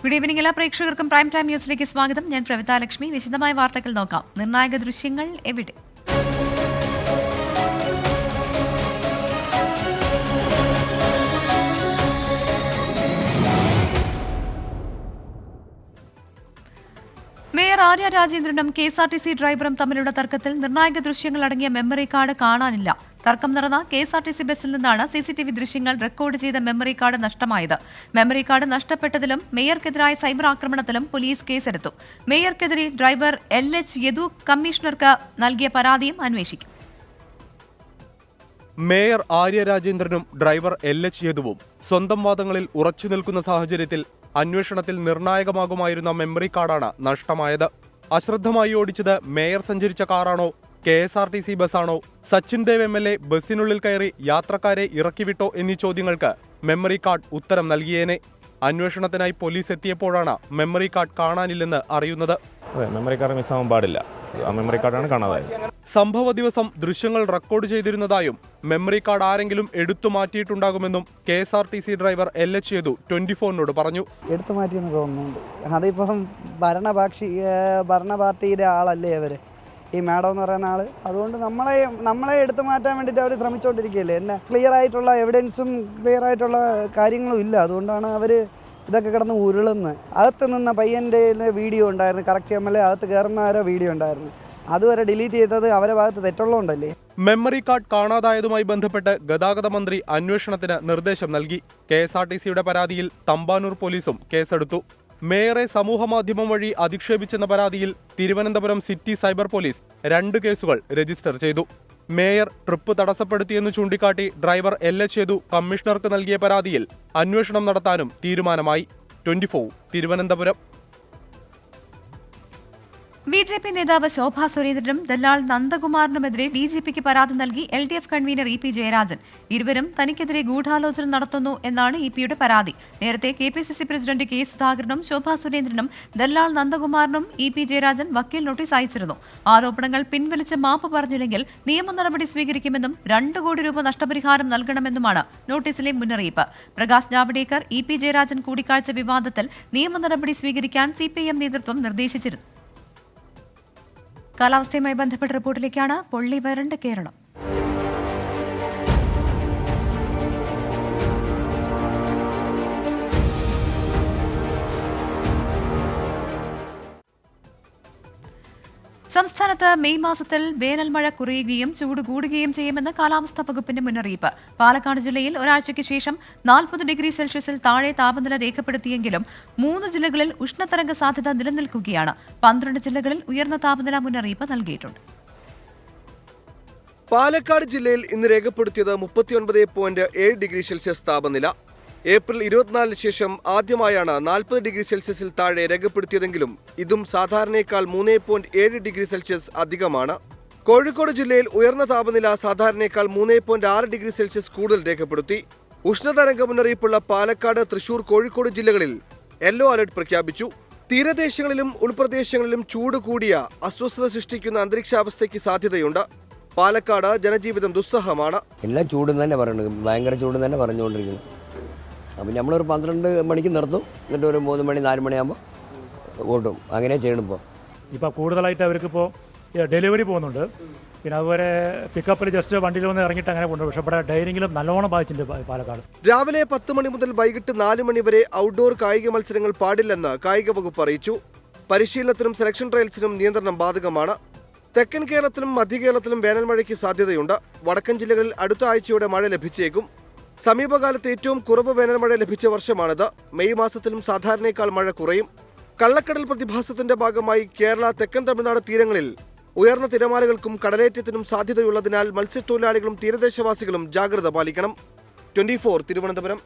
Good evening എല്ലാ പ്രേക്ഷകർക്കും prime time ന്യൂസിലേക്ക് സ്വാഗതം. ഞാൻ പ്രവിത ലക്ഷ്മി. വിശദമായ വാർത്തകൾ നോക്കാം. നിർണായക ദൃശ്യങ്ങൾ എവിടെ? മേയർ ആര്യ രാജേന്ദ്രനും KSRTC ഡ്രൈവറും തമ്മിലുള്ള തർക്കത്തിൽ നിർണായക ദൃശ്യങ്ങൾ അടങ്ങിയ മെമ്മറി കാർഡ് കാണാനില്ല. തർക്കം നടന്ന KSRTC ബസ്സിൽ നിന്നാണ് CCTV ദൃശ്യങ്ങൾ റെക്കോർഡ് ചെയ്ത മെമ്മറി കാർഡ് നഷ്ടമായത്. മെമ്മറി കാർഡ് നഷ്ടപ്പെട്ടതിലും മേയർക്കെതിരായ സൈബർ ആക്രമണത്തിലും പോലീസ് കേസെടുത്തു. മേയർക്കെതിരെ ഡ്രൈവർ LH യദു കമ്മീഷണർക്ക് നൽകിയ പരാതിയും അന്വേഷിക്കും. മേയർ ആര്യ രാജേന്ദ്രനും ഡ്രൈവർ LH യദുവും സ്വന്തം വാദങ്ങളിൽ ഉറച്ചു നിൽക്കുന്ന സാഹചര്യത്തിൽ അന്വേഷണത്തിൽ നിർണായകമാകുമായിരുന്ന മെമ്മറി കാർഡാണ് നഷ്ടമായത്. അശ്രദ്ധമായി ഓടിച്ചത് മേയർ സഞ്ചരിച്ച കാറാണോ KSRTC ബസ്സാണോ? സച്ചിൻ ദേവ് MLA ബസ്സിനുള്ളിൽ കയറി യാത്രക്കാരെ ഇറക്കിവിട്ടോ എന്നീ ചോദ്യങ്ങൾക്ക് മെമ്മറി കാർഡ് ഉത്തരം നൽകിയേനെ. അന്വേഷണത്തിനായി പോലീസ് എത്തിയപ്പോഴാണ് മെമ്മറി കാർഡ് കാണാനില്ലെന്ന് അറിയുന്നത്. മെമ്മറി കാർഡ് മിസ്സാവാൻ പാടില്ല. ആ മെമ്മറി കാർഡാണ് കാണാതായത്. സംഭവ ദിവസം ദൃശ്യങ്ങൾ റെക്കോർഡ് ചെയ്തിരുന്നതായും മെമ്മറി കാർഡ് ആരെങ്കിലും എടുത്തു മാറ്റിയിട്ടുണ്ടാകുമെന്നും KSRTC ഡ്രൈവർ LH യദു 24-നോട് പറഞ്ഞു. എടുത്തു മാറ്റിയെന്ന് തോന്നുന്നുണ്ട്. അതിപ്പം ഭരണ പാർട്ടിയുടെ ആളല്ലേ അവര്, ഈ മാഡം എന്ന് പറയുന്ന ആള്. അതുകൊണ്ട് നമ്മളെ എടുത്തു മാറ്റാൻ വേണ്ടിയിട്ട് അവർ ശ്രമിച്ചുകൊണ്ടിരിക്കുകയല്ലേ. എന്നെ ക്ലിയർ ആയിട്ടുള്ള എവിഡൻസും ക്ലിയർ ആയിട്ടുള്ള കാര്യങ്ങളും ഇല്ല. അതുകൊണ്ടാണ് അവര് ഇതൊക്കെ കിടന്ന് ഉരുളുന്നത്. അകത്ത് നിന്ന പയ്യൻ്റെ വീഡിയോ ഉണ്ടായിരുന്നു, കറക്റ്റ് MLA അകത്ത് കയറുന്നവരെ വീഡിയോ ഉണ്ടായിരുന്നു. അതുവരെ ഡിലീറ്റ് ചെയ്തത് അവരെ ഭാഗത്ത് തെറ്റുള്ളതുകൊണ്ടല്ലേ. മെമ്മറി കാർഡ് കാണാതായതുമായി ബന്ധപ്പെട്ട് ഗതാഗത മന്ത്രി അന്വേഷണത്തിന് നിർദ്ദേശം നൽകി. KSRTCയുടെ പരാതിയിൽ തമ്പാനൂർ പോലീസും കേസെടുത്തു. മേയറെ സമൂഹമാധ്യമം വഴി അധിക്ഷേപിച്ചെന്ന പരാതിയിൽ തിരുവനന്തപുരം സിറ്റി സൈബർ പോലീസ് 2 കേസുകൾ രജിസ്റ്റർ ചെയ്തു. മേയർ ട്രിപ്പ് തടസ്സപ്പെടുത്തിയെന്ന് ചൂണ്ടിക്കാട്ടി ഡ്രൈവർ LH യദു കമ്മീഷണർക്ക് നൽകിയ പരാതിയിൽ അന്വേഷണം നടത്താനും തീരുമാനമായി. 24 തിരുവനന്തപുരം. BJP നേതാവ് ശോഭാ സുരേന്ദ്രനും ദല്ലാൾ നന്ദകുമാറിനുമെതിരെ DGPക്ക് പരാതി നൽകി LDF കൺവീനർ EP ജയരാജൻ. ഇരുവരും തനിക്കെതിരെ ഗൂഢാലോചന നടത്തുന്നു എന്നാണ് EPയുടെ പരാതി. നേരത്തെ KPCC പ്രസിഡന്റ് K സുധാകരനും ശോഭാ സുരേന്ദ്രനും ദല്ലാൾ നന്ദകുമാറിനും EP ജയരാജൻ വക്കീൽ നോട്ടീസ് അയച്ചിരുന്നു. ആരോപണങ്ങൾ പിൻവലിച്ച് മാപ്പ് പറഞ്ഞില്ലെങ്കിൽ നിയമ നടപടി സ്വീകരിക്കുമെന്നും 2 കോടി രൂപ നഷ്ടപരിഹാരം നൽകണമെന്നുമാണ് നോട്ടീസിലെ മുന്നറിയിപ്പ്. പ്രകാശ് ജാവ്ദേക്കർ EP ജയരാജൻ കൂടിക്കാഴ്ച വിവാദത്തിൽ നിയമ നടപടി സ്വീകരിക്കാൻ CPIM നേതൃത്വം നിർദ്ദേശിച്ചിരുന്നു. കാലാവസ്ഥയുമായി ബന്ധപ്പെട്ട റിപ്പോർട്ടിലേക്കാണ്. പൊള്ളി വരണ്ട കേരളം. സംസ്ഥാനത്ത് മെയ് മാസത്തിൽ വേനൽ മഴ കുറയുകയും ചൂട് കൂടുകയും ചെയ്യുമെന്ന് കാലാവസ്ഥാ വകുപ്പിന്റെ മുന്നറിയിപ്പ്. പാലക്കാട് ജില്ലയിൽ ഒരാഴ്ചയ്ക്ക് ശേഷം 40 ഡിഗ്രി സെൽഷ്യസിൽ താഴെ താപനില രേഖപ്പെടുത്തിയെങ്കിലും 3 ജില്ലകളിൽ ഉഷ്ണതരംഗ സാധ്യത നിലനിൽക്കുകയാണ്. 12 ജില്ലകളിൽ ഉയർന്ന താപനില മുന്നറിയിപ്പ് നൽകിയിട്ടുണ്ട്. പാലക്കാട് ജില്ലയിൽ ഇന്ന് രേഖപ്പെടുത്തിയത് 39.7 ഡിഗ്രി സെൽഷ്യസ് താപനില. ഏപ്രിൽ 24 ശേഷം ആദ്യമായാണ് 40 ഡിഗ്രി സെൽഷ്യസിൽ താഴെ രേഖപ്പെടുത്തിയതെങ്കിലും ഇതും സാധാരണയേക്കാൾ 3.7 ഡിഗ്രി സെൽഷ്യസ് അധികമാണ്. കോഴിക്കോട് ജില്ലയിൽ ഉയർന്ന താപനില സാധാരണയേക്കാൾ 3.6 ഡിഗ്രി സെൽഷ്യസ് കൂടുതൽ രേഖപ്പെടുത്തി. ഉഷ്ണതരംഗ മുന്നറിയിപ്പുള്ള പാലക്കാട്, തൃശൂർ, കോഴിക്കോട് ജില്ലകളിൽ യെല്ലോ അലർട്ട് പ്രഖ്യാപിച്ചു. തീരദേശങ്ങളിലും ഉൾപ്രദേശങ്ങളിലും ചൂട് കൂടിയ അസ്വസ്ഥത സൃഷ്ടിക്കുന്ന അന്തരീക്ഷാവസ്ഥയ്ക്ക് സാധ്യതയുണ്ട്. പാലക്കാട് ജനജീവിതം ദുസ്സഹമാണ്. എല്ലാം ചൂട് തന്നെ പറയുന്നത്, ഭയങ്കര ചൂട് തന്നെ പറഞ്ഞുകൊണ്ടിരിക്കുന്നു. അപ്പം നമ്മളൊരു 12 മണിക്ക് നിർത്തും, എന്നിട്ട് ഒരു 3 മണി 4 മണിയാകുമ്പോൾ ഓട്ടും. അങ്ങനെ ചെയ്യണിപ്പോൾ. ഇപ്പോൾ കൂടുതലായിട്ട് അവർക്കിപ്പോൾ ഡെലിവറി പോകുന്നുണ്ട്. പിന്നെ അതുപോലെ പിക്കപ്പിൽ ജസ്റ്റ് വണ്ടിയിൽ വന്ന് ഇറങ്ങിയിട്ട് അങ്ങനെ കൊണ്ടുപോകും. പക്ഷേ ഇവിടെ ഡൈനിങ്ങിലും നല്ലോണം ബാധിച്ചിട്ടുണ്ട് പാലക്കാട്. രാവിലെ 10 മണി മുതൽ വൈകിട്ട് 4 മണി വരെ ഔട്ട്ഡോർ കായിക മത്സരങ്ങൾ പാടില്ലെന്ന് കായിക വകുപ്പ് അറിയിച്ചു. പരിശീലനത്തിനും സെലക്ഷൻ ട്രയൽസിനും നിയന്ത്രണം ബാധകമാണ്. തെക്കൻ കേരളത്തിലും മധ്യ കേരളത്തിലും വേനൽ മഴയ്ക്ക് സാധ്യതയുണ്ട്. വടക്കൻ ജില്ലകളിൽ അടുത്ത ആഴ്ചയോടെ മഴ ലഭിച്ചേക്കും. സമീപകാലത്ത് ഏറ്റവും കുറവ് വേനൽ മഴ ലഭിച്ച വർഷമാണിത്. മെയ് മാസത്തിലും സാധാരണയേക്കാൾ മഴ കുറയും. കള്ളക്കടൽ പ്രതിഭാസത്തിന്റെ ഭാഗമായി കേരള, തെക്കൻ തമിഴ്നാട് തീരങ്ങളിൽ ഉയർന്ന തിരമാലകൾക്കും കടലേറ്റത്തിനും സാധ്യതയുള്ളതിനാൽ മത്സ്യത്തൊഴിലാളികളും തീരദേശവാസികളും ജാഗ്രത പാലിക്കണം. 24 തിരുവനന്തപുരം.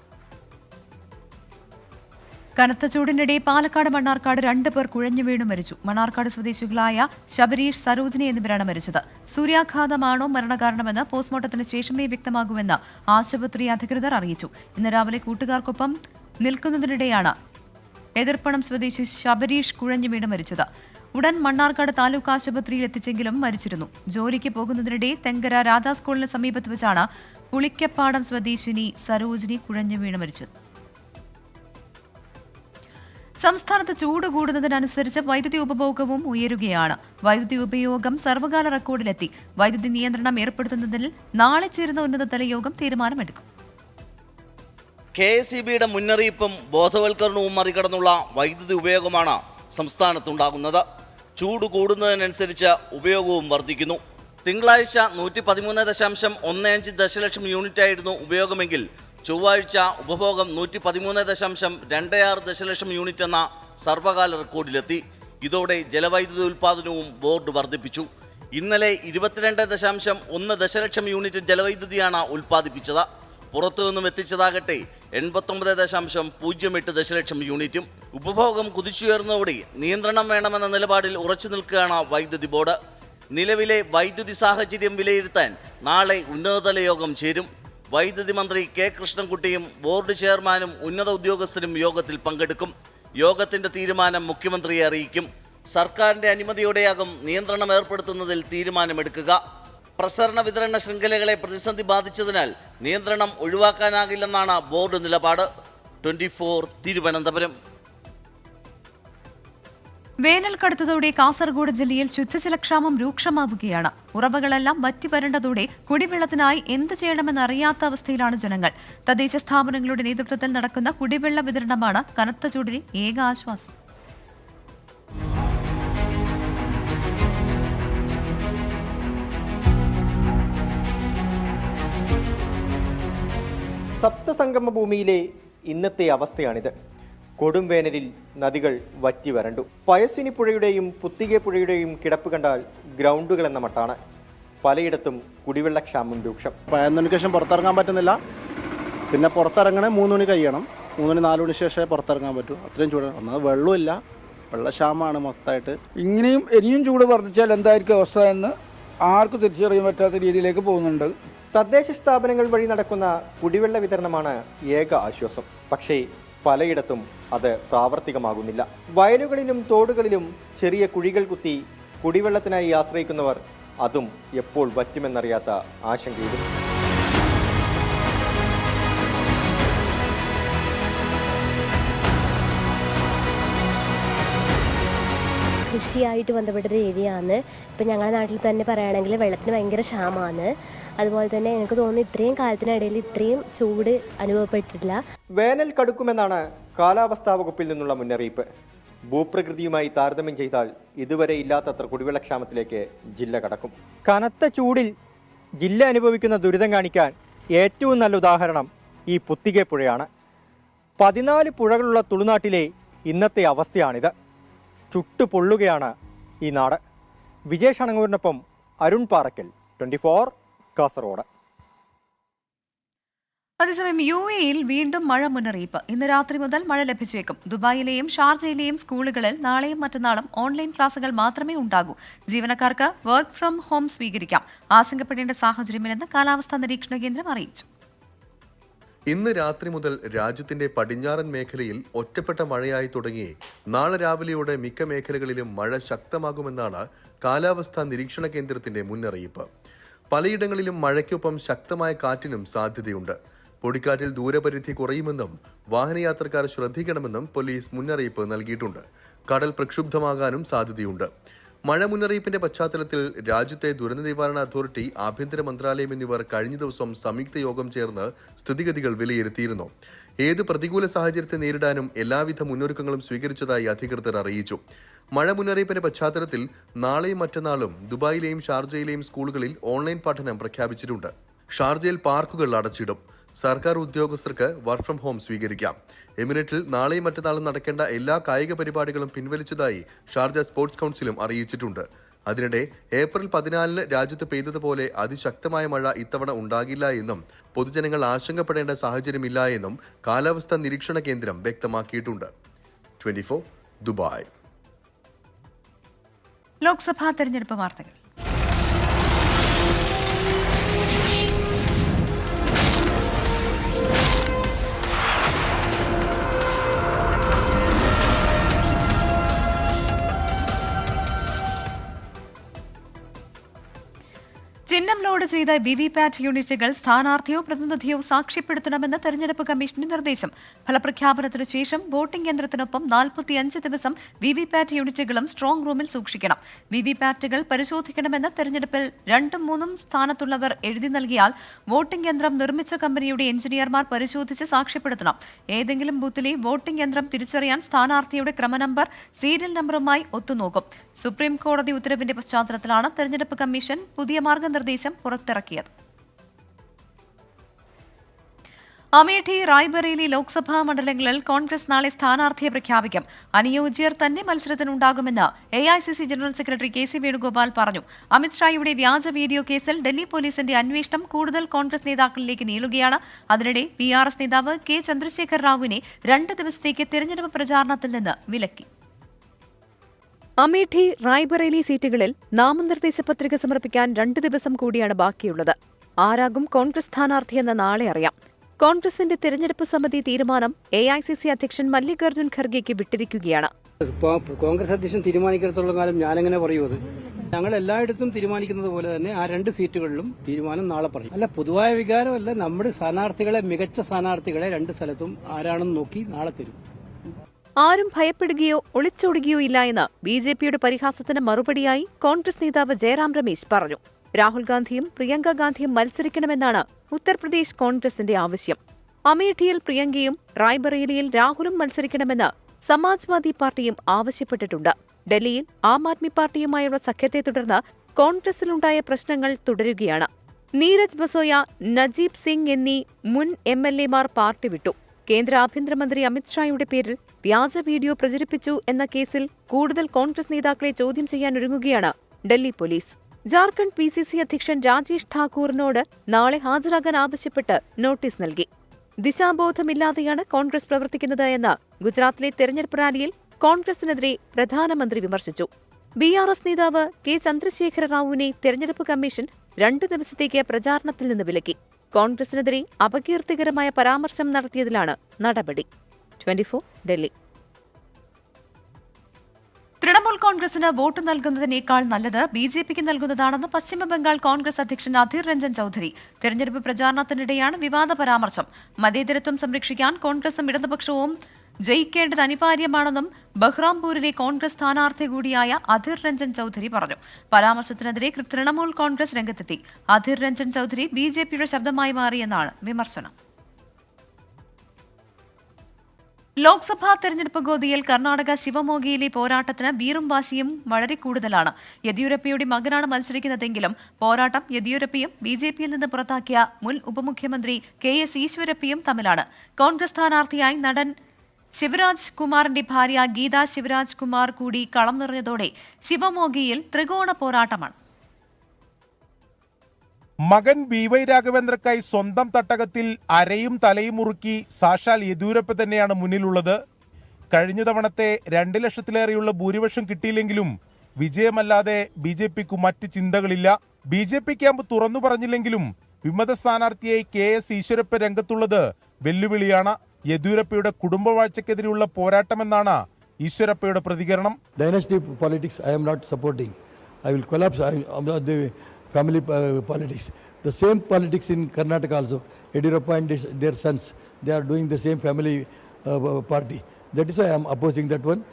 കനത്ത ചൂടിനിടെ പാലക്കാട് മണ്ണാർക്കാട് 2 പേർ കുഴഞ്ഞു വീണു മരിച്ചു. മണ്ണാർക്കാട് സ്വദേശികളായ ശബരീഷ്, സരോജിനി എന്നിവരാണ് മരിച്ചത്. സൂര്യാഘാതമാണോ മരണകാരണമെന്ന് പോസ്റ്റ്മോർട്ടത്തിന് ശേഷമേ വ്യക്തമാകൂവെന്ന് ആശുപത്രി അധികൃതർ അറിയിച്ചു. ഇന്ന് രാവിലെ കൂട്ടുകാർക്കൊപ്പം നിൽക്കുന്നതിനിടെയാണ് എതിർപ്പണം സ്വദേശി ശബരീഷ് കുഴഞ്ഞു വീണ് മരിച്ചത്. ഉടൻ മണ്ണാർക്കാട് താലൂക്ക് ആശുപത്രിയിൽ എത്തിച്ചെങ്കിലും മരിച്ചിരുന്നു. ജോലിക്ക് പോകുന്നതിനിടെ തെങ്കര രാജാ സ്കൂളിന് സമീപത്ത് വെച്ചാണ് പുളിക്കപ്പാടം സ്വദേശിനി സരോജിനി കുഴഞ്ഞു വീണ് മരിച്ചത്. സംസ്ഥാനത്ത് ചൂട് കൂടുന്നതിനനുസരിച്ച് വൈദ്യുതി ഉപഭോഗവും ഉയരുകയാണ്. വൈദ്യുതി ഉപയോഗം സർവ്വകാല റെക്കോർഡിലെത്തി. വൈദ്യുതി നിയന്ത്രണം ഏർപ്പെടുത്തുന്നതിൽ നാളെ ചേരുന്ന ഉന്നതതല യോഗം തീരുമാനമെടുക്കും. KSEBയുടെ മുന്നറിയിപ്പും ബോധവൽക്കരണവും മറികടന്നുള്ള വൈദ്യുതി ഉപയോഗമാണ് സംസ്ഥാനത്തുണ്ടാകുന്നത്. ചൂട് കൂടുന്നതിനനുസരിച്ച് ഉപയോഗവും വർദ്ധിക്കുന്നു. തിങ്കളാഴ്ച 113.15 ദശലക്ഷം യൂണിറ്റായിരുന്നു ഉപയോഗമെങ്കിൽ ചൊവ്വാഴ്ച ഉപഭോഗം 113.26 ദശലക്ഷം യൂണിറ്റ് എന്ന സർവ്വകാല റെക്കോർഡിലെത്തി. ഇതോടെ ജലവൈദ്യുതി ഉൽപ്പാദനവും ബോർഡ് വർദ്ധിപ്പിച്ചു. ഇന്നലെ 22.1 ദശലക്ഷം യൂണിറ്റ് ജലവൈദ്യുതിയാണ് ഉൽപ്പാദിപ്പിച്ചത്. പുറത്തുനിന്നും എത്തിച്ചതാകട്ടെ 89.08 ദശലക്ഷം യൂണിറ്റും. ഉപഭോഗം കുതിച്ചുയർന്നതോടെ നിയന്ത്രണം വേണമെന്ന നിലപാടിൽ ഉറച്ചു നിൽക്കുകയാണ് വൈദ്യുതി ബോർഡ്. നിലവിലെ വൈദ്യുതി സാഹചര്യം വിലയിരുത്താൻ നാളെ ഉന്നതതല യോഗം ചേരും. വൈദ്യുതി മന്ത്രി K. കൃഷ്ണൻകുട്ടിയും ബോർഡ് ചെയർമാനും ഉന്നത ഉദ്യോഗസ്ഥരും യോഗത്തിൽ പങ്കെടുക്കും. യോഗത്തിന്റെ തീരുമാനം മുഖ്യമന്ത്രിയെ അറിയിക്കും. സർക്കാരിന്റെ അനുമതിയോടെയാകും നിയന്ത്രണം ഏർപ്പെടുത്തുന്നതിൽ തീരുമാനമെടുക്കുക. പ്രസരണ വിതരണ ശൃംഖലകളെ പ്രതിസന്ധി ബാധിച്ചതിനാൽ നിയന്ത്രണം ഒഴിവാക്കാനാകില്ലെന്നാണ് ബോർഡ് നിലപാട്. 24 തിരുവനന്തപുരം. വേനൽ കടുത്തതോടെ കാസർഗോഡ് ജില്ലയിൽ ശുദ്ധജലക്ഷാമം രൂക്ഷമാവുകയാണ്. ഉറവകളെല്ലാം വറ്റിവരണ്ടതോടെ കുടിവെള്ളത്തിനായി എന്ത് ചെയ്യണമെന്നറിയാത്ത അവസ്ഥയിലാണ് ജനങ്ങൾ. തദ്ദേശ സ്ഥാപനങ്ങളുടെ നേതൃത്വത്തിൽ നടക്കുന്ന കുടിവെള്ള വിതരണമാണ് കനത്ത ചൂടിന് ഏക ആശ്വാസം. സപ്തസംഗമ ഭൂമിയിലെ ഇന്നത്തെ അവസ്ഥയാണിത്. കൊടും വേനലിൽ നദികൾ വറ്റി വരണ്ടു. പയസ്സിനി പുഴയുടെയും പുത്തികെ പുഴയുടെയും കിടപ്പ് കണ്ടാൽ ഗ്രൗണ്ടുകൾ എന്ന മട്ടാണ്. പലയിടത്തും കുടിവെള്ളക്ഷാമം രൂക്ഷം. 11 മണിക്ക് ശേഷം പുറത്തിറങ്ങാൻ പറ്റുന്നില്ല. പിന്നെ പുറത്തിറങ്ങണേ 3 മണി കഴിയണം. 3 മണി 4 മണി ശേഷമേ പുറത്തിറങ്ങാൻ പറ്റൂ. അത്രയും ചൂട്. ഒന്നത് വെള്ളമില്ല, വെള്ളക്ഷാമമാണ് മൊത്തമായിട്ട്. ഇനിയും ചൂട് വർദ്ധിച്ചാൽ എന്തായിരിക്കും അവസ്ഥ എന്ന് ആർക്കും തിരിച്ചറിയാൻ പറ്റാത്ത രീതിയിലേക്ക് പോകുന്നുണ്ട്. തദ്ദേശ സ്ഥാപനങ്ങൾ വഴി നടക്കുന്ന കുടിവെള്ള വിതരണമാണ് ഏക ആശ്വാസം. പക്ഷേ പലയിടത്തും അത് പ്രാവർത്തികമാകുന്നില്ല. വയലുകളിലും തോടുകളിലും ചെറിയ കുഴികൾ കുത്തി കുടിവെള്ളത്തിനായി ആശ്രയിക്കുന്നവർ അതും എപ്പോൾ വറ്റുമെന്നറിയാത്ത ആശങ്കയിലും. കൃഷിയായിട്ട് ബന്ധപ്പെട്ടൊരു ഏരിയയാണ്. ഇപ്പം ഞങ്ങളുടെ നാട്ടിൽ തന്നെ പറയുകയാണെങ്കിൽ വെള്ളത്തിന് ഭയങ്കര ക്ഷാമമാണ്. അതുപോലെ തന്നെ എനിക്ക് തോന്നുന്നു ഇത്രയും കാലത്തിനിടയിൽ ഇത്രയും ചൂട് അനുഭവപ്പെട്ടിട്ടില്ല. വേനൽ കടുക്കുമെന്നാണ് കാലാവസ്ഥാ വകുപ്പിൽ നിന്നുള്ള മുന്നറിയിപ്പ്. ഭൂപ്രകൃതിയുമായി താരതമ്യം ചെയ്താൽ ഇതുവരെ ഇല്ലാത്തത്ര കുടിവെള്ളക്ഷാമത്തിലേക്ക് ജില്ല കടക്കും. കനത്ത ചൂടിൽ ജില്ല അനുഭവിക്കുന്ന ദുരിതം കാണിക്കാൻ ഏറ്റവും നല്ല ഉദാഹരണം ഈ പുത്തികെ പുഴയാണ്. 14 പുഴകളുള്ള തുളുനാട്ടിലെ ഇന്നത്തെ അവസ്ഥയാണിത്. ചുട്ടുപൊള്ളുകയാണ് ഈ നാട്. വിജേഷ് അണങ്ങൂരിനൊപ്പം അരുൺ പാറക്കൽ, 24 കാസർഗോഡ്. അതേസമയം UAEയിൽ വീണ്ടും മഴ മുന്നറിയിപ്പ്. ഇന്ന് രാത്രി മുതൽ മഴ ലഭിച്ചേക്കും. ദുബായിലെയും ഷാർജയിലെയും സ്കൂളുകളിൽ നാളെയും മറ്റന്നാളും ഓൺലൈൻ ക്ലാസുകൾ മാത്രമേ ഉണ്ടാകൂ. ജീവനക്കാർക്ക് വർക്ക് ഫ്രം ഹോം സ്വീകരിക്കാം. ആശങ്കപ്പെടേണ്ട സാഹചര്യമില്ലെന്ന് കാലാവസ്ഥാ നിരീക്ഷണ കേന്ദ്രം അറിയിച്ചു. ഇന്ന് രാത്രി മുതൽ രാജ്യത്തിന്റെ പടിഞ്ഞാറൻ മേഖലയിൽ ഒറ്റപ്പെട്ട മഴയായി തുടങ്ങി നാളെ രാവിലെയോടെ മിക്ക മേഖലകളിലും മഴ ശക്തമാകുമെന്നാണ് കാലാവസ്ഥാ നിരീക്ഷണ കേന്ദ്രത്തിന്റെ മുന്നറിയിപ്പ്. പലയിടങ്ങളിലും മഴയ്ക്കൊപ്പം ശക്തമായ കാറ്റിനും സാധ്യതയുണ്ട്. പൊടിക്കാറ്റിൽ ദൂരപരിധി കുറയുമെന്നും വാഹനയാത്രക്കാർ ശ്രദ്ധിക്കണമെന്നും പോലീസ് മുന്നറിയിപ്പ് നൽകിയിട്ടുണ്ട്. കടൽ പ്രക്ഷുബ്ധമാകാനും സാധ്യതയുണ്ട്. മഴ മുന്നറിയിപ്പിന്റെ പശ്ചാത്തലത്തിൽ രാജ്യത്തെ ദുരന്ത നിവാരണ അതോറിറ്റി, ആഭ്യന്തര മന്ത്രാലയം എന്നിവർ കഴിഞ്ഞ ദിവസം സംയുക്ത യോഗം ചേർന്ന് സ്ഥിതിഗതികൾ വിലയിരുത്തിയിരുന്നു. ഏത് പ്രതികൂല സാഹചര്യത്തെ നേരിടാനും എല്ലാവിധ മുന്നൊരുക്കങ്ങളും സ്വീകരിച്ചതായി അധികൃതർ അറിയിച്ചു. മഴ മുന്നറിയിപ്പിന്റെ പശ്ചാത്തലത്തിൽ നാളെയും മറ്റന്നാളും ദുബായിലെയും ഷാർജയിലെയും സ്കൂളുകളിൽ ഓൺലൈൻ പഠനം പ്രഖ്യാപിച്ചിട്ടുണ്ട്. ഷാർജയിൽ പാർക്കുകൾ അടച്ചിടും. സർക്കാർ ഉദ്യോഗസ്ഥർക്ക് വർക്ക് ഫ്രം ഹോം സ്വീകരിക്കാം. എമിറേറ്റിൽ നാളെയും മറ്റന്നാളും നടക്കേണ്ട എല്ലാ കായിക പരിപാടികളും പിൻവലിച്ചതായി ഷാർജ സ്പോർട്സ് കൗൺസിലും അറിയിച്ചിട്ടുണ്ട്. അതിനിടെ ഏപ്രിൽ 14 രാജ്യത്ത് പെയ്തതുപോലെ അതിശക്തമായ മഴ ഇത്തവണ ഉണ്ടാകില്ല എന്നും പൊതുജനങ്ങൾ ആശങ്കപ്പെടേണ്ട സാഹചര്യമില്ല എന്നും കാലാവസ്ഥാ നിരീക്ഷണ കേന്ദ്രം വ്യക്തമാക്കിയിട്ടുണ്ട്. 24 ദുബായ്. ലോക്സഭാ തെരഞ്ഞെടുപ്പ് വാർത്തകൾ. ചിന്നംലോട് ഡൗൺലോഡ് ചെയ്ത വിവിപാറ്റ് യൂണിറ്റുകൾ സ്ഥാനാർത്ഥിയോ പ്രതിനിധിയോ സാക്ഷ്യപ്പെടുത്തണമെന്ന് തെരഞ്ഞെടുപ്പ് കമ്മീഷന്റെ നിർദ്ദേശം. ഫലപ്രഖ്യാപനത്തിനു ശേഷം വോട്ടിംഗ് യന്ത്രത്തിനൊപ്പം 45 ദിവസം വിവിപാറ്റ് യൂണിറ്റുകളും സ്ട്രോങ് റൂമിൽ സൂക്ഷിക്കണം. വിവിപാറ്റുകൾ പരിശോധിക്കണമെന്ന് തെരഞ്ഞെടുപ്പിൽ 2ഉം 3ഉം സ്ഥാനത്തുള്ളവർ എഴുതി നൽകിയാൽ വോട്ടിംഗ് യന്ത്രം നിർമ്മിച്ച കമ്പനിയുടെ എഞ്ചിനീയർമാർ പരിശോധിച്ച് സാക്ഷ്യപ്പെടുത്തണം. ഏതെങ്കിലും ബൂത്തിലെ വോട്ടിംഗ് യന്ത്രം തിരിച്ചറിയാൻ സ്ഥാനാർത്ഥിയുടെ ക്രമനമ്പർ സീരിയൽ നമ്പറുമായി ഒത്തുനോക്കും. സുപ്രീം കോടതി ഉത്തരവിന്റെ പശ്ചാത്തലത്തിലാണ് തെരഞ്ഞെടുപ്പ് കമ്മീഷൻ പുതിയ മാർഗനിർദ്ദേശം പുറത്തിറക്കിയത്. അമേഠി റായ്ബറേലി ലോക്സഭാ മണ്ഡലങ്ങളിൽ കോൺഗ്രസ് നാളെ സ്ഥാനാർത്ഥിയെ പ്രഖ്യാപിക്കും. അനുയോജ്യർ തന്നെ മത്സരത്തിനുണ്ടാകുമെന്ന് AICC general secretary KC Venugopal പറഞ്ഞു. അമിത്ഷായുടെ വ്യാജ വീഡിയോ കേസിൽ ഡൽഹി പോലീസിന്റെ അന്വേഷണം കൂടുതൽ കോൺഗ്രസ് നേതാക്കളിലേക്ക് നീളുകയാണ്. അതിനിടെ PRS നേതാവ് K ചന്ദ്രശേഖർ റാവുവിനെ 2 ദിവസത്തേക്ക് തെരഞ്ഞെടുപ്പ് പ്രചാരണത്തിൽ നിന്ന് വിലക്കി. അമേഠി റായ്ബറേലി സീറ്റുകളിൽ നാമനിർദ്ദേശ പത്രിക സമർപ്പിക്കാൻ 2 ദിവസം കൂടിയാണ് ബാക്കിയുള്ളത്. ആരാകും കോൺഗ്രസ് സ്ഥാനാർത്ഥിയെന്ന് നാളെ അറിയാം. കോൺഗ്രസിന്റെ തെരഞ്ഞെടുപ്പ് സമിതി തീരുമാനം AICC അധ്യക്ഷൻ മല്ലികാർജ്ജുൻ ഖർഗെയ്ക്ക് വിട്ടിരിക്കുകയാണ്. കോൺഗ്രസ് അധ്യക്ഷൻ തീരുമാനിക്കത്തോളം കാലം ഞാനെങ്ങനെ പറയൂ? അത് ഞങ്ങൾ എല്ലായിടത്തും തീരുമാനിക്കുന്നത് പോലെ തന്നെ ആ 2 സീറ്റുകളിലും തീരുമാനം നാളെ പറയും. അല്ല, പൊതുവായ വികാരമല്ല. നമ്മുടെ സ്ഥാനാർത്ഥികളെ, മികച്ച സ്ഥാനാർത്ഥികളെ 2 സ്ഥലത്തും ആരാണെന്ന് നോക്കി നാളെ തരും. ആരും ഭയപ്പെടുകയോ ഒളിച്ചോടുകയോ ഇല്ല എന്ന് BJPയുടെ പരിഹാസത്തിന് മറുപടിയായി കോൺഗ്രസ് നേതാവ് ജയറാം രമേശ് പറഞ്ഞു. രാഹുൽ ഗാന്ധിയും പ്രിയങ്ക ഗാന്ധിയും മത്സരിക്കണമെന്നാണ് ഉത്തർപ്രദേശ് കോൺഗ്രസിന്റെ ആവശ്യം. അമേഠിയിൽ പ്രിയങ്കയും റായ്ബറേലിയിൽ രാഹുലും മത്സരിക്കണമെന്ന് സമാജ്വാദി പാർട്ടിയും ആവശ്യപ്പെട്ടിട്ടുണ്ട്. ഡൽഹിയിൽ ആം ആദ്മി പാർട്ടിയുമായുള്ള സഖ്യത്തെ തുടർന്ന് കോൺഗ്രസിലുണ്ടായ പ്രശ്നങ്ങൾ തുടരുകയാണ്. നീരജ് ബസോയ, നജീബ് സിംഗ് എന്നീ മുൻ MLAമാർ പാർട്ടി വിട്ടു. കേന്ദ്ര ആഭ്യന്തരമന്ത്രി അമിത്ഷായുടെ പേരിൽ വ്യാജ വീഡിയോ പ്രചരിപ്പിച്ചു എന്ന കേസിൽ കൂടുതൽ കോൺഗ്രസ് നേതാക്കളെ ചോദ്യം ചെയ്യാനൊരുങ്ങുകയാണ് ഡൽഹി പോലീസ്. ജാർഖണ്ഡ് PCC അധ്യക്ഷൻ രാജേഷ് ഠാക്കൂറിനോട് നാളെ ഹാജരാകാൻ ആവശ്യപ്പെട്ട് നോട്ടീസ് നൽകി. ദിശാബോധമില്ലാതെയാണ് കോൺഗ്രസ് പ്രവർത്തിക്കുന്നത് എന്ന് ഗുജറാത്തിലെ തെരഞ്ഞെടുപ്പ് റാലിയിൽ കോൺഗ്രസിനെതിരെ പ്രധാനമന്ത്രി വിമർശിച്ചു. BRS നേതാവ് K ചന്ദ്രശേഖര റാവുവിനെ തെരഞ്ഞെടുപ്പ് കമ്മീഷൻ 2 ദിവസത്തേക്ക് പ്രചാരണത്തിൽ നിന്ന് വിലക്കി. കോൺഗ്രസിനെതിരെ അപകീർത്തികരമായ പരാമർശം നടത്തിയതിലാണ് നടപടി. 24 ഡൽഹി. തൃണമൂൽ കോൺഗ്രസിന് വോട്ട് നൽകുന്നതിനേക്കാൾ നല്ലത് BJPക്ക് നൽകുന്നതാണെന്ന് പശ്ചിമബംഗാൾ കോൺഗ്രസ് അധ്യക്ഷൻ അധീർ രഞ്ജൻ ചൌധരി. തെരഞ്ഞെടുപ്പ് പ്രചാരണത്തിനിടെയാണ് വിവാദ പരാമർശം. മതേതരത്വം സംരക്ഷിക്കാൻ കോൺഗ്രസും ഇടതുപക്ഷവും ജയിക്കേണ്ടത് അനിവാര്യമാണെന്നും ബഹ്റാംപൂരിലെ കോൺഗ്രസ് സ്ഥാനാർത്ഥി കൂടിയായ അധീർ രഞ്ജൻ ചൌധരി പറഞ്ഞു. പരാമർശത്തിനെതിരെ തൃണമൂൽ കോൺഗ്രസ് രംഗത്തെത്തി. അധീർ രഞ്ജൻ ചൌധരി BJPയുടെ ശബ്ദമായി മാറിയെന്നാണ് വിമർശനം. ലോക്സഭാ തെരഞ്ഞെടുപ്പ് ഗോദിയിൽ കർണാടക ശിവമോഗയിലെ പോരാട്ടത്തിന് വീറും വാശിയും വളരെ കൂടുതലാണ്. യെദ്യൂരപ്പയുടെ മകനാണ് മത്സരിക്കുന്നതെങ്കിലും പോരാട്ടം യെദ്യൂരപ്പയും BJPയിൽ നിന്ന് പുറത്താക്കിയ മുൻ ഉപമുഖ്യമന്ത്രി KS ഈശ്വരപ്പയും തമ്മിലാണ്. കോൺഗ്രസ് സ്ഥാനാർത്ഥിയായി നടൻ ശിവരാജ് കുമാറിന്റെ ഭാര്യ ഗീത ശിവരാജ് കുമാർ കൂടി കളം നിറഞ്ഞതോടെ ശിവമോഗയിൽ ത്രികോണ പോരാട്ടമാണ്. മകൻ BY രാഘവേന്ദ്രക്കായി സ്വന്തം തട്ടകത്തിൽ അരയും തലയും മുറുക്കി സാക്ഷാൽ യെദ്യൂരപ്പ തന്നെയാണ് മുന്നിലുള്ളത്. കഴിഞ്ഞ തവണത്തെ 2 ലക്ഷത്തിലേറെയുള്ള ഭൂരിപക്ഷം കിട്ടിയില്ലെങ്കിലും വിജയമല്ലാതെ BJPക്കു മറ്റ് ചിന്തകളില്ല. BJP ക്യാമ്പ് തുറന്നു പറഞ്ഞില്ലെങ്കിലും വിമത സ്ഥാനാർത്ഥിയായി KS ഈശ്വരപ്പ രംഗത്തുള്ളത് വെല്ലുവിളിയാണ്. യെദ്യൂരപ്പയുടെ കുടുംബവാഴ്ചക്കെതിരെയുള്ള പോരാട്ടമെന്നാണ് ഈശ്വരപ്പയുടെ പ്രതികരണം. Dynasty politics I am not supporting. I will collapse the family politics. The same politics in Karnataka also. Yediyurappa and their sons, they are doing the same family party. That is why I am opposing that one.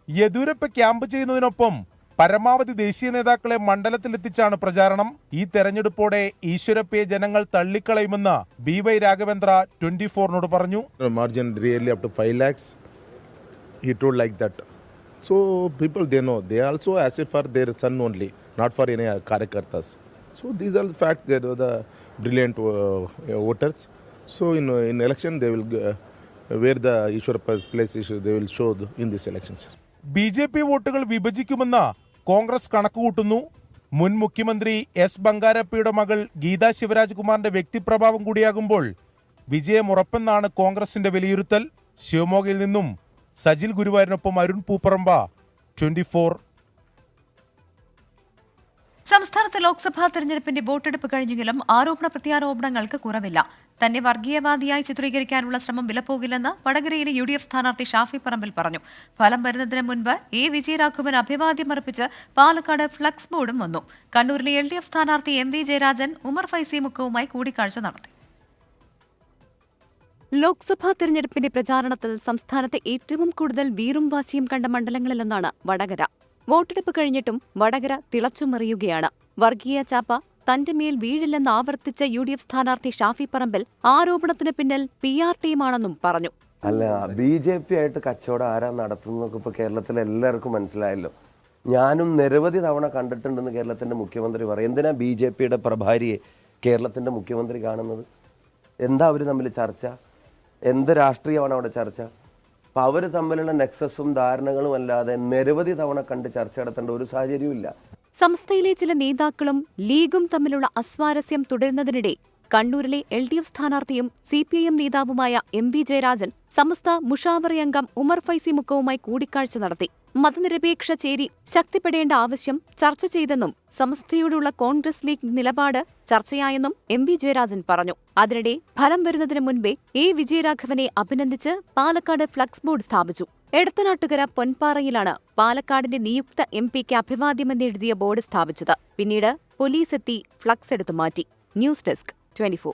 Yediyurappa camp ചെയ്യുന്നതിനൊപ്പം പരമാവധി ദേശീയ നേതാക്കളെ മണ്ഡലത്തിലെത്തിച്ചാണ് പ്രചാരണം. ഈ തെരഞ്ഞെടുപ്പോടെ ഈശ്വരപ്പയെ ജനങ്ങൾ തള്ളിക്കളയുമെന്ന് BY Raghavendra 24നോട് പറഞ്ഞു. Margin really up to 5 lakhs. He told like that. So people they know. They also ask it for their son only, not for any Karyakartas. So these are the facts. They are the brilliant voters. So in election they will where the Ishwarappa's place is, they will show in this elections. BJP വോട്ടുകൾ വിഭജിക്കുമെന്ന് കോൺഗ്രസ് കണക്കുകൂട്ടുന്നു. മുൻ മുഖ്യമന്ത്രി S ബംഗാരപ്പയുടെ മകൾ ഗീത ശിവരാജ് കുമാറിന്റെ വ്യക്തിപ്രഭാവം കൂടിയാകുമ്പോൾ വിജയം ഉറപ്പെന്നാണ് കോൺഗ്രസിന്റെ വിലയിരുത്തൽ. ശിവമോഗയിൽ നിന്നും സജിൽ ഗുരുവായൂരിനൊപ്പം അരുൺ പൂപ്പറമ്പ, 24. സംസ്ഥാനത്ത് ലോക്സഭാ തെരഞ്ഞെടുപ്പിന്റെ വോട്ടെടുപ്പ് കഴിഞ്ഞെങ്കിലും ആരോപണ പ്രത്യാരോപണങ്ങൾക്ക് കുറവില്ല. തന്നെ വർഗീയവാദിയായി ചിത്രീകരിക്കാനുള്ള ശ്രമം വിലപ്പോകില്ലെന്ന് വടകരയിലെ UDF സ്ഥാനാർത്ഥി ഷാഫി പറമ്പിൽ പറഞ്ഞു. ഫലം വരുന്നതിന് മുൻപ് വിജയരാഘവന് അഭിവാദ്യം അർപ്പിച്ച് പാലക്കാട് ഫ്ലക്സ് ബോർഡും വന്നു. കണ്ണൂരിലെ LDF സ്ഥാനാർത്ഥി MV ജയരാജൻ ഉമർ ഫൈസി മുക്കവുമായി കൂടിക്കാഴ്ച നടത്തി. ലോക്സഭാ തെരഞ്ഞെടുപ്പിന്റെ പ്രചാരണത്തിൽ സംസ്ഥാനത്തെ ഏറ്റവും കൂടുതൽ വീറും വാശിയും കണ്ട മണ്ഡലങ്ങളിലൊന്നാണ് വടകര. വോട്ടെടുപ്പ് കഴിഞ്ഞിട്ടും വടകര തിളച്ചുമറിയുകയാണ്. വർഗീയ ചാപ്പ തന്റെ മേൽ വീഴില്ലെന്ന് ആവർത്തിച്ച UDF സ്ഥാനാർത്ഥി ഷാഫി പറമ്പിൽ ആരോപണത്തിന് പിന്നിൽ PR ടീമാണെന്നും പറഞ്ഞു. അല്ല, BJP ആയിട്ട് കച്ചവടം ആരാ നടത്തുന്നതൊക്കെ ഇപ്പൊ കേരളത്തിലെ എല്ലാവർക്കും മനസ്സിലായല്ലോ. ഞാനും നിരവധി തവണ കണ്ടിട്ടുണ്ടെന്ന് കേരളത്തിന്റെ മുഖ്യമന്ത്രി പറയും. എന്തിനാ BJPയുടെ പ്രഭാരിയെ കേരളത്തിന്റെ മുഖ്യമന്ത്രി കാണുന്നത്? എന്താ അവർ തമ്മിൽ ചർച്ച? എന്ത് രാഷ്ട്രീയമാണ് അവിടെ ചർച്ച? അപ്പൊ അവർ തമ്മിലുള്ള നെക്സസും ധാരണകളും അല്ലാതെ നിരവധി തവണ കണ്ട് ചർച്ച നടത്തേണ്ട ഒരു സാഹചര്യവും ഇല്ല. സംസ്ഥയിലെ ചില നേതാക്കളും ലീഗും തമ്മിലുള്ള അസ്വാരസ്യം തുടരുന്നതിനിടെ കണ്ണൂരിലെ LDF സ്ഥാനാർത്ഥിയും CPIM നേതാവുമായ MV ജയരാജൻ സമസ്ത മുഷാവറ അംഗം ഉമർ ഫൈസി മുക്കവുമായി കൂടിക്കാഴ്ച നടത്തി. മതനിരപേക്ഷ ചേരി ശക്തിപ്പെടേണ്ട ആവശ്യം ചർച്ച ചെയ്തെന്നും സമസ്തയോടുള്ള കോൺഗ്രസ് ലീഗ് നിലപാട് ചർച്ചയായെന്നും MV ജയരാജൻ പറഞ്ഞു. അതിനിടെ ഫലം വരുന്നതിന് മുൻപേ വിജയരാഘവനെ അഭിനന്ദിച്ച് പാലക്കാട് ഫ്ലക്സ് ബോർഡ് സ്ഥാപിച്ചു. എടത്തനാട്ടുകര പൊൻപാറയിലാണ് പാലക്കാടിന്റെ നിയുക്ത MPക്ക് അഭിവാദ്യമെന്നെഴുതിയ ബോർഡ് സ്ഥാപിച്ചത്. പിന്നീട് പോലീസ് എത്തി ഫ്ലക്സ് എടുത്തു മാറ്റി. News desk 24.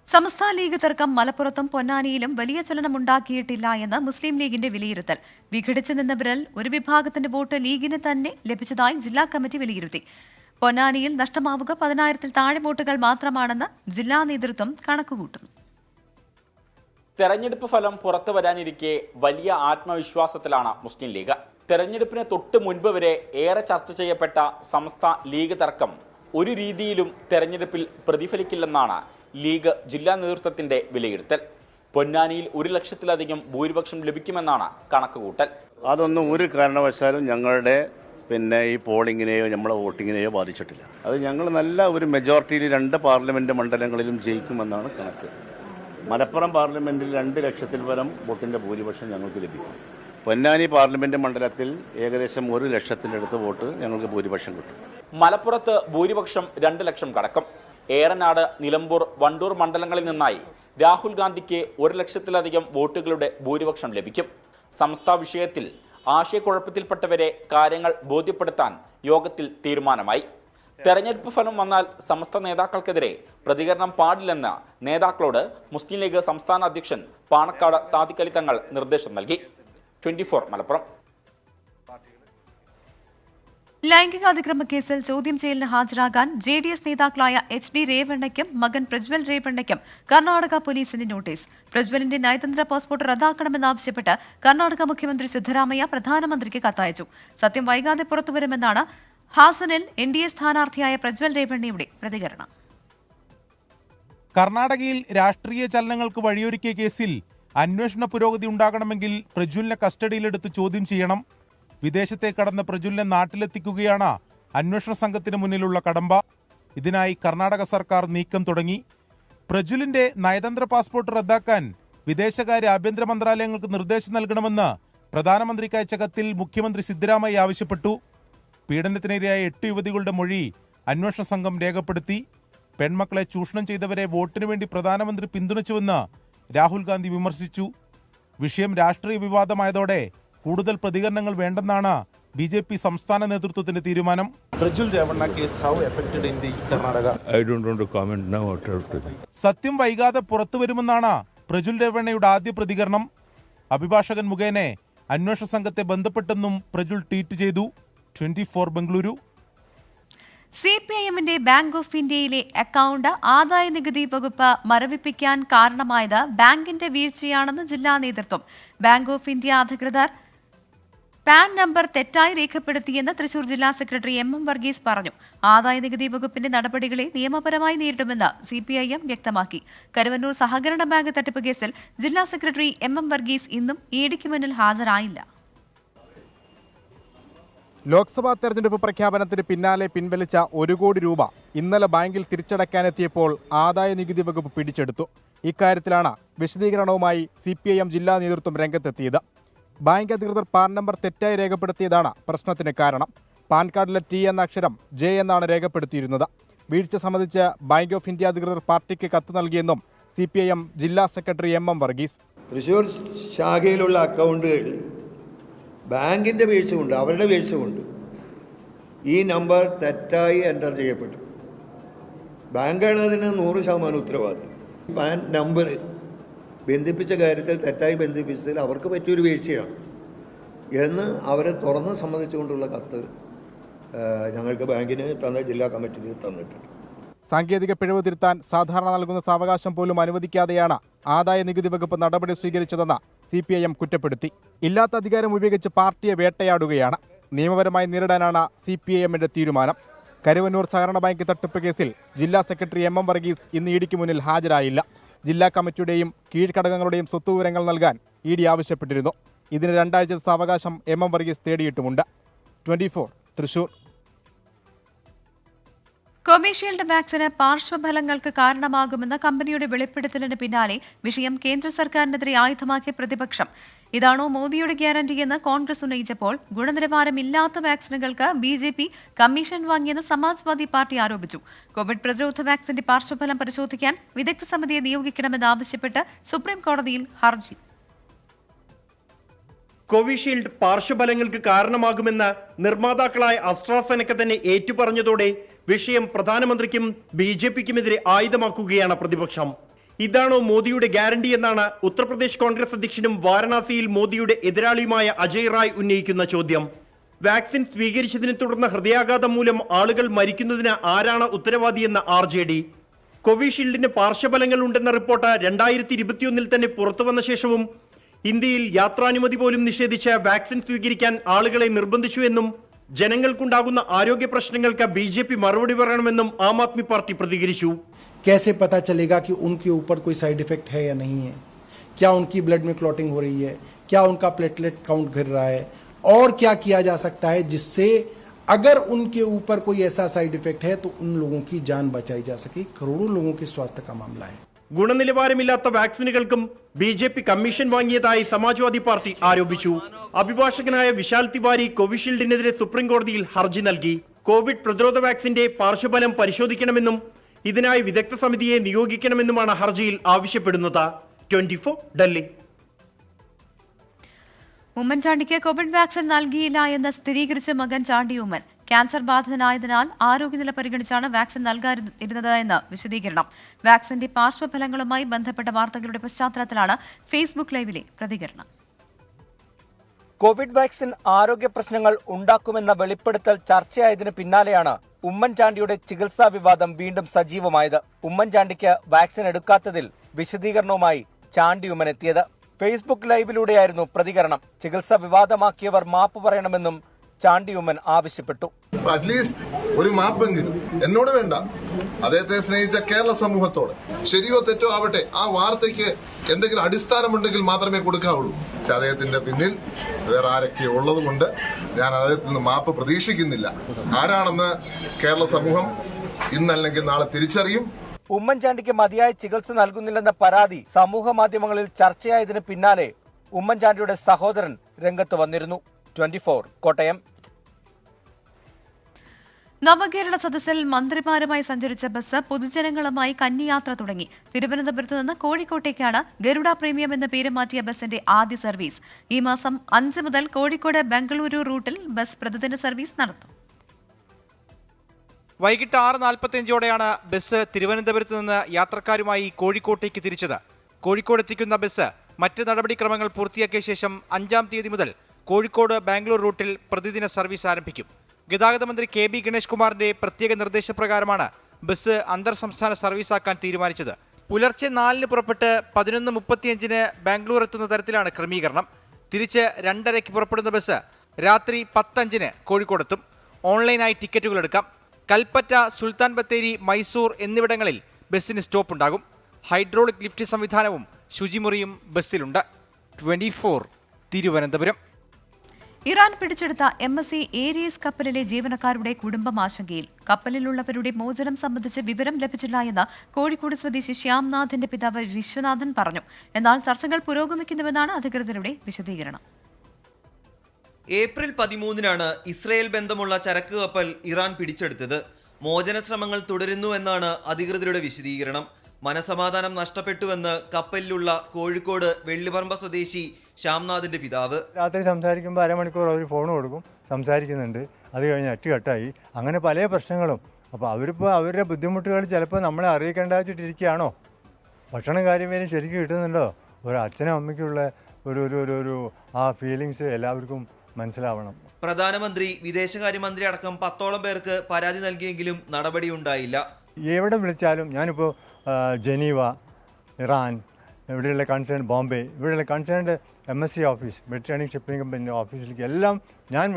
സമസ്ത ലീഗ് തർക്കം മലപ്പുറത്തും പൊന്നാനിയിലും വലിയ ചലനമുണ്ടാക്കിയിട്ടില്ല എന്ന് മുസ്ലിം ലീഗിന്റെ വിലയിരുത്തൽ. വിഘടിച്ചു നിന്നവരിൽ ഒരു വിഭാഗത്തിന്റെ വോട്ട് ലീഗിന് തന്നെ ലഭിച്ചതായി ജില്ലാ കമ്മിറ്റി വിലയിരുത്തി. പൊന്നാനിയിൽ നഷ്ടമാവുക 10,000-ൽ താഴെ വോട്ടുകൾ മാത്രമാണെന്ന് ജില്ലാ നേതൃത്വം കണക്കുകൂട്ടുന്നു. തെരഞ്ഞെടുപ്പ് ഫലം പുറത്തു വരാനിരിക്കെ വലിയ ആത്മവിശ്വാസത്തിലാണ് മുസ്ലിം ലീഗ്. തെരഞ്ഞെടുപ്പിന് തൊട്ട് മുൻപ് വരെ ഏറെ ചർച്ച ചെയ്യപ്പെട്ട സമസ്ത ലീഗ് തർക്കം ഒരു രീതിയിലും തെരഞ്ഞെടുപ്പിൽ പ്രതിഫലിക്കില്ലെന്നാണ് ലീഗ് ജില്ലാ നേതൃത്വത്തിന്റെ വിലയിരുത്തൽ. പൊന്നാനിയിൽ 1,00,000-ലധികം ഭൂരിപക്ഷം ലഭിക്കുമെന്നാണ് കണക്കുകൂട്ടൽ. അതൊന്നും ഒരു കാരണവശാലും ഞങ്ങളുടെ ഈ പോളിങ്ങിനെയോ നമ്മളെ വോട്ടിങ്ങിനെയോ ബാധിച്ചിട്ടില്ല. അത് ഞങ്ങൾ നല്ല ഒരു മെജോറിറ്റിയിൽ 2 പാർലമെന്റ് മണ്ഡലങ്ങളിലും ജയിക്കുമെന്നാണ് കണക്ക്. മലപ്പുറം പാർലമെന്റിൽ 2,00,000-ൽ പരം വോട്ടിന്റെ ഭൂരിപക്ഷം ഞങ്ങൾക്ക് ലഭിക്കും. പൊന്നാനി പാർലമെന്റ് മണ്ഡലത്തിൽ ഏകദേശം 1,00,000-ത്തിനടുത്ത് വോട്ട് ഞങ്ങൾക്ക് ഭൂരിപക്ഷം കിട്ടും. മലപ്പുറത്ത് ഭൂരിപക്ഷം 2,00,000 കടക്കും. ഏറനാട്, നിലമ്പൂർ, വണ്ടൂർ മണ്ഡലങ്ങളിൽ നിന്നായി രാഹുൽ ഗാന്ധിക്ക് 1,00,000-ലധികം വോട്ടുകളുടെ ഭൂരിപക്ഷം ലഭിക്കും. സംസ്ഥാന വിഷയത്തിൽ ആശയക്കുഴപ്പത്തിൽപ്പെട്ടവരെ കാര്യങ്ങൾ ബോധ്യപ്പെടുത്താൻ യോഗത്തിൽ തീരുമാനമായി. തെരഞ്ഞെടുപ്പ് ഫലം വന്നാൽ സമസ്ത നേതാക്കൾക്കെതിരെ പ്രതികരണം പാടില്ലെന്ന് നേതാക്കളോട് മുസ്ലിം ലീഗ് സംസ്ഥാന അധ്യക്ഷൻ പാണക്കാട് സാദിഖ് അലി തങ്ങൾ നിർദ്ദേശം നൽകി. 24 മലപ്പുറം. ലൈംഗികാതിക്രമ കേസിൽ ചോദ്യം ചെയ്യലിന് ഹാജരാകാൻ JDS നേതാക്കളായ HD രേവണ്ണയ്ക്കും മകൻ പ്രജ്വൽ രേവണ്ണയ്ക്കും കർണാടക പോലീസിന്റെ നോട്ടീസ്. പ്രജ്വലിന്റെ നയതന്ത്ര പാസ്പോർട്ട് റദ്ദാക്കണമെന്നാവശ്യപ്പെട്ട് കർണാടക മുഖ്യമന്ത്രി സിദ്ധരാമയ്യ പ്രധാനമന്ത്രിക്ക് കത്തയച്ചു. സത്യം വൈകാതെ പുറത്തുവരുമെന്നാണ് ഹാസനിൽ NDA സ്ഥാനാർത്ഥിയായ പ്രജ്വൽ രേവണ്ണയുടെ പ്രതികരണം. കർണാടകയിൽ രാഷ്ട്രീയ ചലനങ്ങൾക്ക് വഴിയൊരുക്കിയ കേസിൽ അന്വേഷണ പുരോഗതി ഉണ്ടാകണമെങ്കിൽ പ്രജ്വലിനെ കസ്റ്റഡിയിലെടുത്ത് ചോദ്യം ചെയ്യണം. വിദേശത്തെ കടന്ന പ്രജ്വലിനെ നാട്ടിലെത്തിക്കുകയാണ് അന്വേഷണ സംഘത്തിന് മുന്നിലുള്ള കടമ്പ. ഇതിനായി കർണാടക സർക്കാർ നീക്കം തുടങ്ങി. പ്രജ്വലിന്റെ നയതന്ത്ര പാസ്പോർട്ട് റദ്ദാക്കാൻ വിദേശകാര്യ ആഭ്യന്തര മന്ത്രാലയങ്ങൾക്ക് നിർദ്ദേശം നൽകണമെന്ന് പ്രധാനമന്ത്രിക്ക് അയച്ച കത്തിൽ മുഖ്യമന്ത്രി സിദ്ധരാമയ്യ ആവശ്യപ്പെട്ടു. പീഡനത്തിനിരയായ 8 യുവതികളുടെ മൊഴി അന്വേഷണ സംഘം രേഖപ്പെടുത്തി. പെൺമക്കളെ ചൂഷണം ചെയ്തവരെ വോട്ടിനു വേണ്ടി പ്രധാനമന്ത്രി പിന്തുണച്ചുവെന്ന് രാഹുൽ ഗാന്ധി വിമർശിച്ചു. വിഷയം രാഷ്ട്രീയ വിവാദമായതോടെ കൂടുതൽ പ്രതികരണങ്ങൾ വേണ്ടെന്നാണ് BJP സംസ്ഥാന നേതൃത്വത്തിന്റെ തീരുമാനം. സത്യം വൈകാതെ പുറത്തുവരുമെന്നാണ് പ്രജ്വൽ രേവണ്ണയുടെ ആദ്യ പ്രതികരണം. അഭിഭാഷകൻ മുഖേന അന്വേഷണ സംഘത്തെ ബന്ധപ്പെട്ടെന്നും പ്രജ്വൽ ട്വീറ്റ് ചെയ്തു. 24 ബംഗളൂരു. CPIMന്റെ ബാങ്ക് ഓഫ് ഇന്ത്യയിലെ അക്കൗണ്ട് ആദായ നികുതി വകുപ്പ് മരവിപ്പിക്കാൻ കാരണമായത് ബാങ്കിന്റെ വീഴ്ചയാണെന്ന് ജില്ലാ നേതൃത്വം. ബാങ്ക് ഓഫ് ഇന്ത്യ അധികൃതർ പാൻ നമ്പർ തെറ്റായി രേഖപ്പെടുത്തിയെന്ന് തൃശൂർ ജില്ലാ സെക്രട്ടറി MM വർഗീസ് പറഞ്ഞു. ആദായ നികുതി വകുപ്പിന്റെ നടപടികളെ നിയമപരമായി നേരിടുമെന്ന് CPIM വ്യക്തമാക്കി. കരുവന്നൂർ സഹകരണ ബാങ്ക് തട്ടിപ്പ് കേസിൽ ജില്ലാ സെക്രട്ടറി MM വർഗീസ് ഇന്നും EDക്ക് മുന്നിൽ ഹാജരായില്ല. ലോക്സഭാ തെരഞ്ഞെടുപ്പ് പ്രഖ്യാപനത്തിന് പിന്നാലെ പിൻവലിച്ച 1 കോടി രൂപ ഇന്നലെ ബാങ്കിൽ തിരിച്ചടയ്ക്കാനെത്തിയപ്പോൾ ആദായ നികുതി വകുപ്പ് പിടിച്ചെടുത്തു. ഇക്കാര്യത്തിലാണ് വിശദീകരണവുമായി CPIM ജില്ലാ നേതൃത്വം രംഗത്തെത്തിയത്. ബാങ്ക് അധികൃതർ പാൻ നമ്പർ തെറ്റായി രേഖപ്പെടുത്തിയതാണ് പ്രശ്നത്തിന് കാരണം. പാൻ കാർഡിലെ T എന്ന അക്ഷരം J എന്നാണ് രേഖപ്പെടുത്തിയിരുന്നത്. വീഴ്ച സംബന്ധിച്ച് ബാങ്ക് ഓഫ് ഇന്ത്യ അധികൃതർ പാർട്ടിക്ക് കത്ത് നൽകിയെന്നും CPIM ജില്ലാ സെക്രട്ടറി MM വർഗീസ്. തൃശ്ശൂർ ശാഖയിലുള്ള അക്കൗണ്ടുകളിൽ ബാങ്കിൻ്റെ വീഴ്ച കൊണ്ട്, അവരുടെ വീഴ്ച കൊണ്ട് ഈ നമ്പർ തെറ്റായി എൻ്റർ ചെയ്യപ്പെട്ടു. ബാങ്കാണ് അതിന് 100% ഉത്തരവാദി. പാൻ നമ്പർ ബന്ധിപ്പിച്ച കാര്യത്തിൽ തെറ്റായി ബന്ധിപ്പിച്ചതിൽ അവർക്ക് പറ്റിയൊരു വീഴ്ചയാണ് എന്ന് അവരെ തുറന്ന് സമ്മതിച്ചുകൊണ്ടുള്ള കത്ത് ഞങ്ങൾക്ക് ബാങ്കിന് ജില്ലാ കമ്മിറ്റിക്ക് തന്നിട്ടുണ്ട്. സാങ്കേതിക പിഴവ് തിരുത്താൻ സാധാരണ നൽകുന്ന സാവകാശം പോലും അനുവദിക്കാതെയാണ് ആദായ നികുതി വകുപ്പ് നടപടി സ്വീകരിച്ചതെന്ന് CPIM കുറ്റപ്പെടുത്തി. ഇല്ലാത്ത അധികാരം ഉപയോഗിച്ച് പാർട്ടിയെ വേട്ടയാടുകയാണ്. നിയമപരമായി നേരിടാനാണ് CPIMന്റെ തീരുമാനം. കരുവന്നൂർ സഹകരണ ബാങ്ക് തട്ടിപ്പ് കേസിൽ ജില്ലാ സെക്രട്ടറി MM വർഗീസ് ഇന്ന് ഇഡിക്ക് മുന്നിൽ ഹാജരായില്ല. ജില്ലാ കമ്മിറ്റിയുടെയും കീഴ്ഘടകങ്ങളുടെയും സ്വത്തുവിവരങ്ങൾ നൽകാൻ ED ആവശ്യപ്പെട്ടിരുന്നു. ഇതിന് 2 ആഴ്ചത്തെ സാവകാശം MM വർഗീസ് തേടിയിട്ടുമുണ്ട്. 24 തൃശൂർ. കോവിഷീൽഡ് വാക്സിന് പാർശ്വഫലങ്ങൾക്ക് കാരണമാകുമെന്ന കമ്പനിയുടെ വെളിപ്പെടുത്തലിന് പിന്നാലെ വിഷയം കേന്ദ്ര സർക്കാരിനെതിരെ ആയുധമാക്കിയ പ്രതിപക്ഷം. ഇതാണോ മോദിയുടെ ഗ്യാരണ്ടിയെന്ന് കോൺഗ്രസ് ഉന്നയിച്ചപ്പോൾ ഗുണനിലവാരമില്ലാത്ത വാക്സിനുകൾക്ക് BJP കമ്മീഷൻ വാങ്ങിയെന്ന് സമാജ്വാദി പാർട്ടി ആരോപിച്ചു. കോവിഡ് പ്രതിരോധ വാക്സിന്റെ പാർശ്വഫലം പരിശോധിക്കാൻ വിദഗ്ധ സമിതിയെ നിയോഗിക്കണമെന്നാവശ്യപ്പെട്ട് സുപ്രീം കോടതിയിൽ ഹർജി. കോവിഷീൽഡ് പാർശ്വഫലങ്ങൾക്ക് കാരണമാകുമെന്ന് നിർമ്മാതാക്കളായ അസ്ട്രാസെനക്ക തന്നെ ഏറ്റുപറഞ്ഞതോടെ വിഷയം പ്രധാനമന്ത്രിക്കും BJPക്കുമെതിരെ ആയുധമാക്കുകയാണ് പ്രതിപക്ഷം. ഇതാണോ മോദിയുടെ ഗ്യാരണ്ടി എന്നാണ് ഉത്തർപ്രദേശ് കോൺഗ്രസ് അധ്യക്ഷനും വാരണാസിയിൽ മോദിയുടെ എതിരാളിയുമായ അജയ് റായ് ഉന്നയിക്കുന്ന ചോദ്യം. വാക്സിൻ സ്വീകരിച്ചതിനെ തുടർന്ന് ഹൃദയാഘാതം മൂലം ആളുകൾ മരിക്കുന്നതിന് ആരാണ് ഉത്തരവാദിയെന്ന RJD. കോവിഷീൽഡിന് പാർശ്വഫലങ്ങൾ ഉണ്ടെന്ന റിപ്പോർട്ട് 2021 തന്നെ പുറത്തുവന്ന ശേഷവും ഇന്ത്യയിൽ യാത്രാനുമതി പോലും നിഷേധിച്ച് വാക്സിൻ സ്വീകരിക്കാൻ ആളുകളെ നിർബന്ധിച്ചുവെന്നും ജനങ്ങൾക്കുണ്ടാകുന്ന ആരോഗ്യ പ്രശ്നങ്ങൾക്ക് BJP മറുപടി പറയണമെന്നും ആം ആദ്മി പാർട്ടി പ്രതികരിച്ചു. कैसे पता चलेगा कि उनके ऊपर कोई साइड इफेक्ट है या नहीं है? क्या उनकी ब्लड में क्लॉटिंग हो रही है? क्या उनका प्लेटलेट काउंट गिर रहा है? और क्या किया जा सकता है जिससे अगर उनके ऊपर कोई ऐसा साइड इफेक्ट है तो उन लोगों की जान बचाई जा सके? करोड़ों लोगों के स्वास्थ्य का मामला है. ഗുണനിലവാരമില്ലാത്ത വാക്സിനുകൾക്കും BJP കമ്മീഷൻ വാങ്ങിയതായി സമാജ്വാദി പാർട്ടി ആരോപിച്ചു. അഭിഭാഷകനായ വിശാൽ തിവാരി കോവിഷീൽഡിനെതിരെ സുപ്രീം കോടതിയിൽ ഹർജി നൽകി. കോവിഡ് പ്രതിരോധ വാക്സിന്റെ പാർശ്വഫലം പരിശോധിക്കണമെന്നും ഇതിനായി വിദഗ്ധ സമിതിയെ നിയോഗിക്കണമെന്നുമാണ് ഹർജിയിൽ ആവശ്യപ്പെടുന്നത്. 24 ഡൽഹി. ഉമ്മൻചാണ്ടിക്ക് കോവിഡ് വാക്സിൻ നൽകിയില്ല എന്ന് സ്ഥിരീകരിച്ച മകൻ ചാണ്ടി ഉമ്മൻ ക്യാൻസർ ബാധിതനായതിനാൽ ആരോഗ്യനില പരിഗണിച്ചാണ് വാക്സിൻ നൽകാതിരുന്നത് എന്ന് വിശദീകരണം. വാക്സിന്റെ പാർശ്വഫലങ്ങളുമായി ബന്ധപ്പെട്ട വാർത്തകളുടെ പശ്ചാത്തലത്തിലാണ് ഫേസ്ബുക്ക് ലൈവിലെ പ്രതികരണം. കോവിഡ് വാക്സിൻ ആരോഗ്യ പ്രശ്നങ്ങൾ ഉണ്ടാക്കുമെന്ന വെളിപ്പെടുത്തൽ ചർച്ചയായതിനു പിന്നാലെയാണ് ഉമ്മൻചാണ്ടിയുടെ ചികിത്സാ വിവാദം വീണ്ടും സജീവമായത്. ഉമ്മൻചാണ്ടിക്ക് വാക്സിൻ എടുക്കാത്തതിൽ വിശദീകരണവുമായി ചാണ്ടി ഉമ്മൻ എത്തിയത്. ഫേസ്ബുക്ക് ലൈവിലൂടെയായിരുന്നു പ്രതികരണം. ചികിത്സ വിവാദമാക്കിയവർ മാപ്പ് പറയണമെന്നും ചാണ്ടി ഉമ്മൻ ആവശ്യപ്പെട്ടു. അറ്റ്ലീസ്റ്റ് ഒരു മാപ്പെങ്കിലും എന്നോട് വേണ്ട, അദ്ദേഹത്തെ സ്നേഹിച്ച കേരള സമൂഹത്തോട് ശരിയോ തെറ്റോ ആവട്ടെ ആ വാർത്തയ്ക്ക് എന്തെങ്കിലും അടിസ്ഥാനമുണ്ടെങ്കിൽ മാത്രമേ കൊടുക്കാവുള്ളൂ. പക്ഷെ അദ്ദേഹത്തിന്റെ പിന്നിൽ വേറെ ആരൊക്കെ ഉള്ളതുകൊണ്ട് ഞാൻ അദ്ദേഹത്തിൽ നിന്ന് മാപ്പ് പ്രതീക്ഷിക്കുന്നില്ല. ആരാണെന്ന് കേരള സമൂഹം ഇന്നല്ലെങ്കിൽ നാളെ തിരിച്ചറിയും. ഉമ്മൻചാണ്ടിക്ക് മതിയായ ചികിത്സ നൽകുന്നില്ലെന്ന പരാതി സമൂഹ മാധ്യമങ്ങളിൽ ചർച്ചയായതിനു പിന്നാലെ ഉമ്മൻചാണ്ടിയുടെ സഹോദരൻ രംഗത്ത് വന്നിരുന്നു. 24 കോട്ടയം. നവകേരള സദസ്സിൽ മന്ത്രിമാരുമായി സഞ്ചരിച്ച ബസ് പൊതുജനങ്ങളുമായി കന്നിയാത്ര തുടങ്ങി. തിരുവനന്തപുരത്ത് നിന്ന് കോഴിക്കോട്ടേക്കാണ് ഗരുഡ പ്രീമിയം എന്ന പേര് മാറ്റിയ ബസിന്റെ ആദ്യ സർവീസ്. ഈ മാസം 5 മുതൽ കോഴിക്കോട് ബംഗളൂരു റൂട്ടിൽ ബസ് പ്രതിദിന സർവീസ് നടത്തും. വൈകിട്ട് 6:45ഓടെയാണ് ബസ് തിരുവനന്തപുരത്ത് നിന്ന് യാത്രക്കാരുമായി കോഴിക്കോട്ടേക്ക് തിരിച്ചത്. കോഴിക്കോട് എത്തിക്കുന്ന ബസ് മറ്റ് നടപടിക്രമങ്ങൾ പൂർത്തിയാക്കിയ ശേഷം 5-ാം തീയതി മുതൽ കോഴിക്കോട് ബാംഗ്ലൂർ റൂട്ടിൽ പ്രതിദിന സർവീസ് ആരംഭിക്കും. ഗതാഗത മന്ത്രി KB ഗണേഷ് കുമാറിന്റെ പ്രത്യേക നിർദ്ദേശപ്രകാരമാണ് ബസ് അന്തർ സംസ്ഥാന സർവീസാക്കാൻ തീരുമാനിച്ചത്. പുലർച്ചെ 4-ന് പുറപ്പെട്ട് 11:35-ന് ബാംഗ്ലൂർ എത്തുന്ന തരത്തിലാണ് ക്രമീകരണം. തിരിച്ച് 2:30-ക്ക് പുറപ്പെടുന്ന ബസ് രാത്രി 10:05-ന് കോഴിക്കോടെത്തും. ഓൺലൈനായി ടിക്കറ്റുകൾ എടുക്കാം. കൽപ്പറ്റ, സുൽത്താൻ ബത്തേരി, മൈസൂർ എന്നിവിടങ്ങളിൽ ബസ്സിന് സ്റ്റോപ്പ് ഉണ്ടാകും. ഹൈഡ്രോളിക് ലിഫ്റ്റ് സംവിധാനവും ശുചിമുറിയും ബസ്സിലുണ്ട്. 24 തിരുവനന്തപുരം. ഇറാൻ പിടിച്ചെടുത്ത MSC ഏരിയസ് കപ്പലിലെ ജീവനക്കാരുടെ കുടുംബം ആശങ്കയിൽ. കപ്പലിലുള്ളവരുടെ മോചനം സംബന്ധിച്ച് വിവരം ലഭിച്ചില്ല എന്ന് കോഴിക്കോട് സ്വദേശി ശ്യാംനാഥിന്റെ പിതാവ് വിശ്വനാഥൻ പറഞ്ഞു. എന്നാൽ ചർച്ചകൾ പുരോഗമിക്കുന്നുവെന്നാണ് അധികൃതരുടെ വിശദീകരണം. ഏപ്രിൽ 13-നാണ് ഇസ്രയേൽ ബന്ധമുള്ള ചരക്ക് കപ്പൽ ഇറാൻ പിടിച്ചെടുത്തത്. മോചന ശ്രമങ്ങൾ തുടരുന്നുവെന്നാണ് അധികൃതരുടെ വിശദീകരണം. മനസമാധാനം നഷ്ടപ്പെട്ടുവെന്ന് കപ്പലിലുള്ള കോഴിക്കോട് വെള്ളിപ്പറമ്പ സ്വദേശി ശ്യാംനാഥിന്റെ പിതാവ്. രാത്രി സംസാരിക്കുമ്പോൾ അരമണിക്കൂർ അവർ ഫോൺ കൊടുക്കും, സംസാരിക്കുന്നുണ്ട്, അത് കഴിഞ്ഞ് നെറ്റ് കട്ടായി, അങ്ങനെ പല പ്രശ്നങ്ങളും. അപ്പോൾ അവരിപ്പോൾ അവരുടെ ബുദ്ധിമുട്ടുകൾ ചിലപ്പോൾ നമ്മളെ അറിയിക്കേണ്ട വെച്ചിട്ടിരിക്കുകയാണോ? ഭക്ഷണം കാര്യമേലും ശരിക്കും കിട്ടുന്നുണ്ടോ? ഒരു അച്ഛനും അമ്മയ്ക്കുള്ള ഒരു ആ ഫീലിങ്സ് എല്ലാവർക്കും മനസ്സിലാവണം. പ്രധാനമന്ത്രി, വിദേശകാര്യമന്ത്രി അടക്കം 10ഓളം പേർക്ക് പരാതി നൽകിയെങ്കിലും നടപടിയുണ്ടായില്ല. എവിടെ വിളിച്ചാലും ഞാനിപ്പോൾ ജനീവ, ഇറാൻ, ഇവിടെയുള്ള കൺസേൺ ബോംബെ, ഇവിടെയുള്ള concerned MSC office, Mediterranean shipping company ഓഫീസിലേക്ക് എല്ലാം ഞാൻ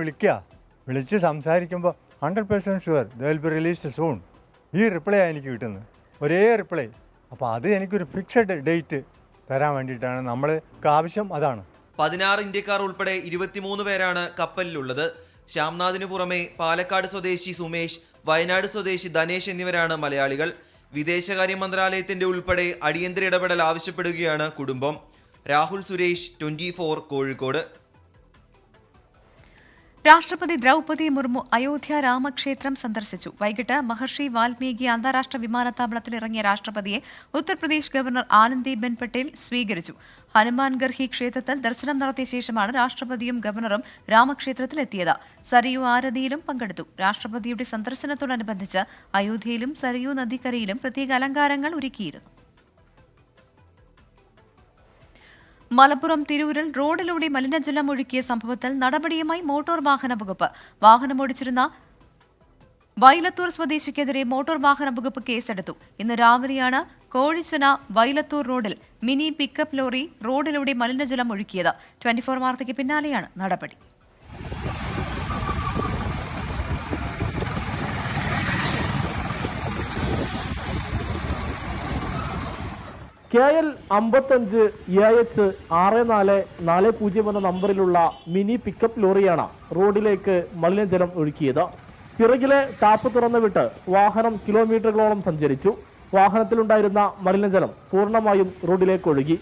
വിളിച്ച് സംസാരിക്കുമ്പോൾ 100% sure they will be released soon. ഈ റിപ്ലൈ എനിക്ക് കിട്ടുന്നത്, ഒരേ റിപ്ലൈ. അപ്പോൾ അത് എനിക്കൊരു ഫിക്സഡ് ഡേറ്റ് തരാൻ വേണ്ടിയിട്ടാണ് നമ്മൾക്ക് ആവശ്യം. അതാണ്. 16 ഇന്ത്യക്കാർ ഉൾപ്പെടെ 23 പേരാണ് കപ്പലിലുള്ളത്. ശ്യാംനാഥിനു പുറമെ പാലക്കാട് സ്വദേശി സുമേഷ്, വയനാട് സ്വദേശി ധനേഷ് എന്നിവരാണ് മലയാളികൾ. വിദേശകാര്യ മന്ത്രാലയത്തിന്റെ ഉൾപ്പെടെ അടിയന്തര ഇടപെടൽ ആവശ്യപ്പെടുകയാണ് കുടുംബം. രാഹുൽ സുരേഷ്, 24 കോഴിക്കോട്. രാഷ്ട്രപതി ദ്രൗപദി മുർമു അയോധ്യ രാമക്ഷേത്രം സന്ദർശിച്ചു. വൈകിട്ട് മഹർഷി വാൽമീകി അന്താരാഷ്ട്ര വിമാനത്താവളത്തിൽ ഇറങ്ങിയ രാഷ്ട്രപതിയെ ഉത്തർപ്രദേശ് ഗവർണർ ആനന്ദിബെൻ പട്ടേൽ സ്വീകരിച്ചു. ഹനുമാൻഗർഹി ക്ഷേത്രത്തിൽ ദർശനം നടത്തിയ ശേഷമാണ് രാഷ്ട്രപതിയും ഗവർണറും രാമക്ഷേത്രത്തിലെത്തിയത്. സരയൂ ആരതിയിലും പങ്കെടുത്തു. രാഷ്ട്രപതിയുടെ സന്ദർശനത്തോടനുബന്ധിച്ച് അയോധ്യയിലും സരയൂ നദിക്കരയിലും പ്രത്യേക അലങ്കാരങ്ങൾ ഒരുക്കിയിരുന്നു. മലപ്പുറം തിരൂരിൽ റോഡിലൂടെ മലിനജലം ഒഴുക്കിയ സംഭവത്തിൽ നടപടിയുമായി മോട്ടോർ വാഹന വകുപ്പ്. വാഹനമോടിച്ചിരുന്ന വൈലത്തൂർ സ്വദേശിക്കെതിരെ മോട്ടോർ വാഹന വകുപ്പ് കേസെടുത്തു. ഇന്ന് രാവിലെയാണ് കോഴിച്ചന വൈലത്തൂർ റോഡിൽ മിനി പിക്കപ്പ് ലോറി റോഡിലൂടെ മലിനജലം ഒഴുക്കിയത്. 24 വാർത്തയ്ക്ക് പിന്നാലെയാണ് നടപടി. KL 55 AH 6440 എന്ന നമ്പറിലുള്ള മിനി പിക്കപ്പ് ലോറിയാണ് റോഡിലേക്ക് മലിനജലം ഒഴുക്കിയത്. പിറകിലെ ടാപ്പ് തുറന്നുവിട്ട് വാഹനം കിലോമീറ്ററുകളോളം സഞ്ചരിച്ചു. വാഹനത്തിലുണ്ടായിരുന്ന മലിനജലം പൂർണ്ണമായും റോഡിലേക്ക് ഒഴുകി.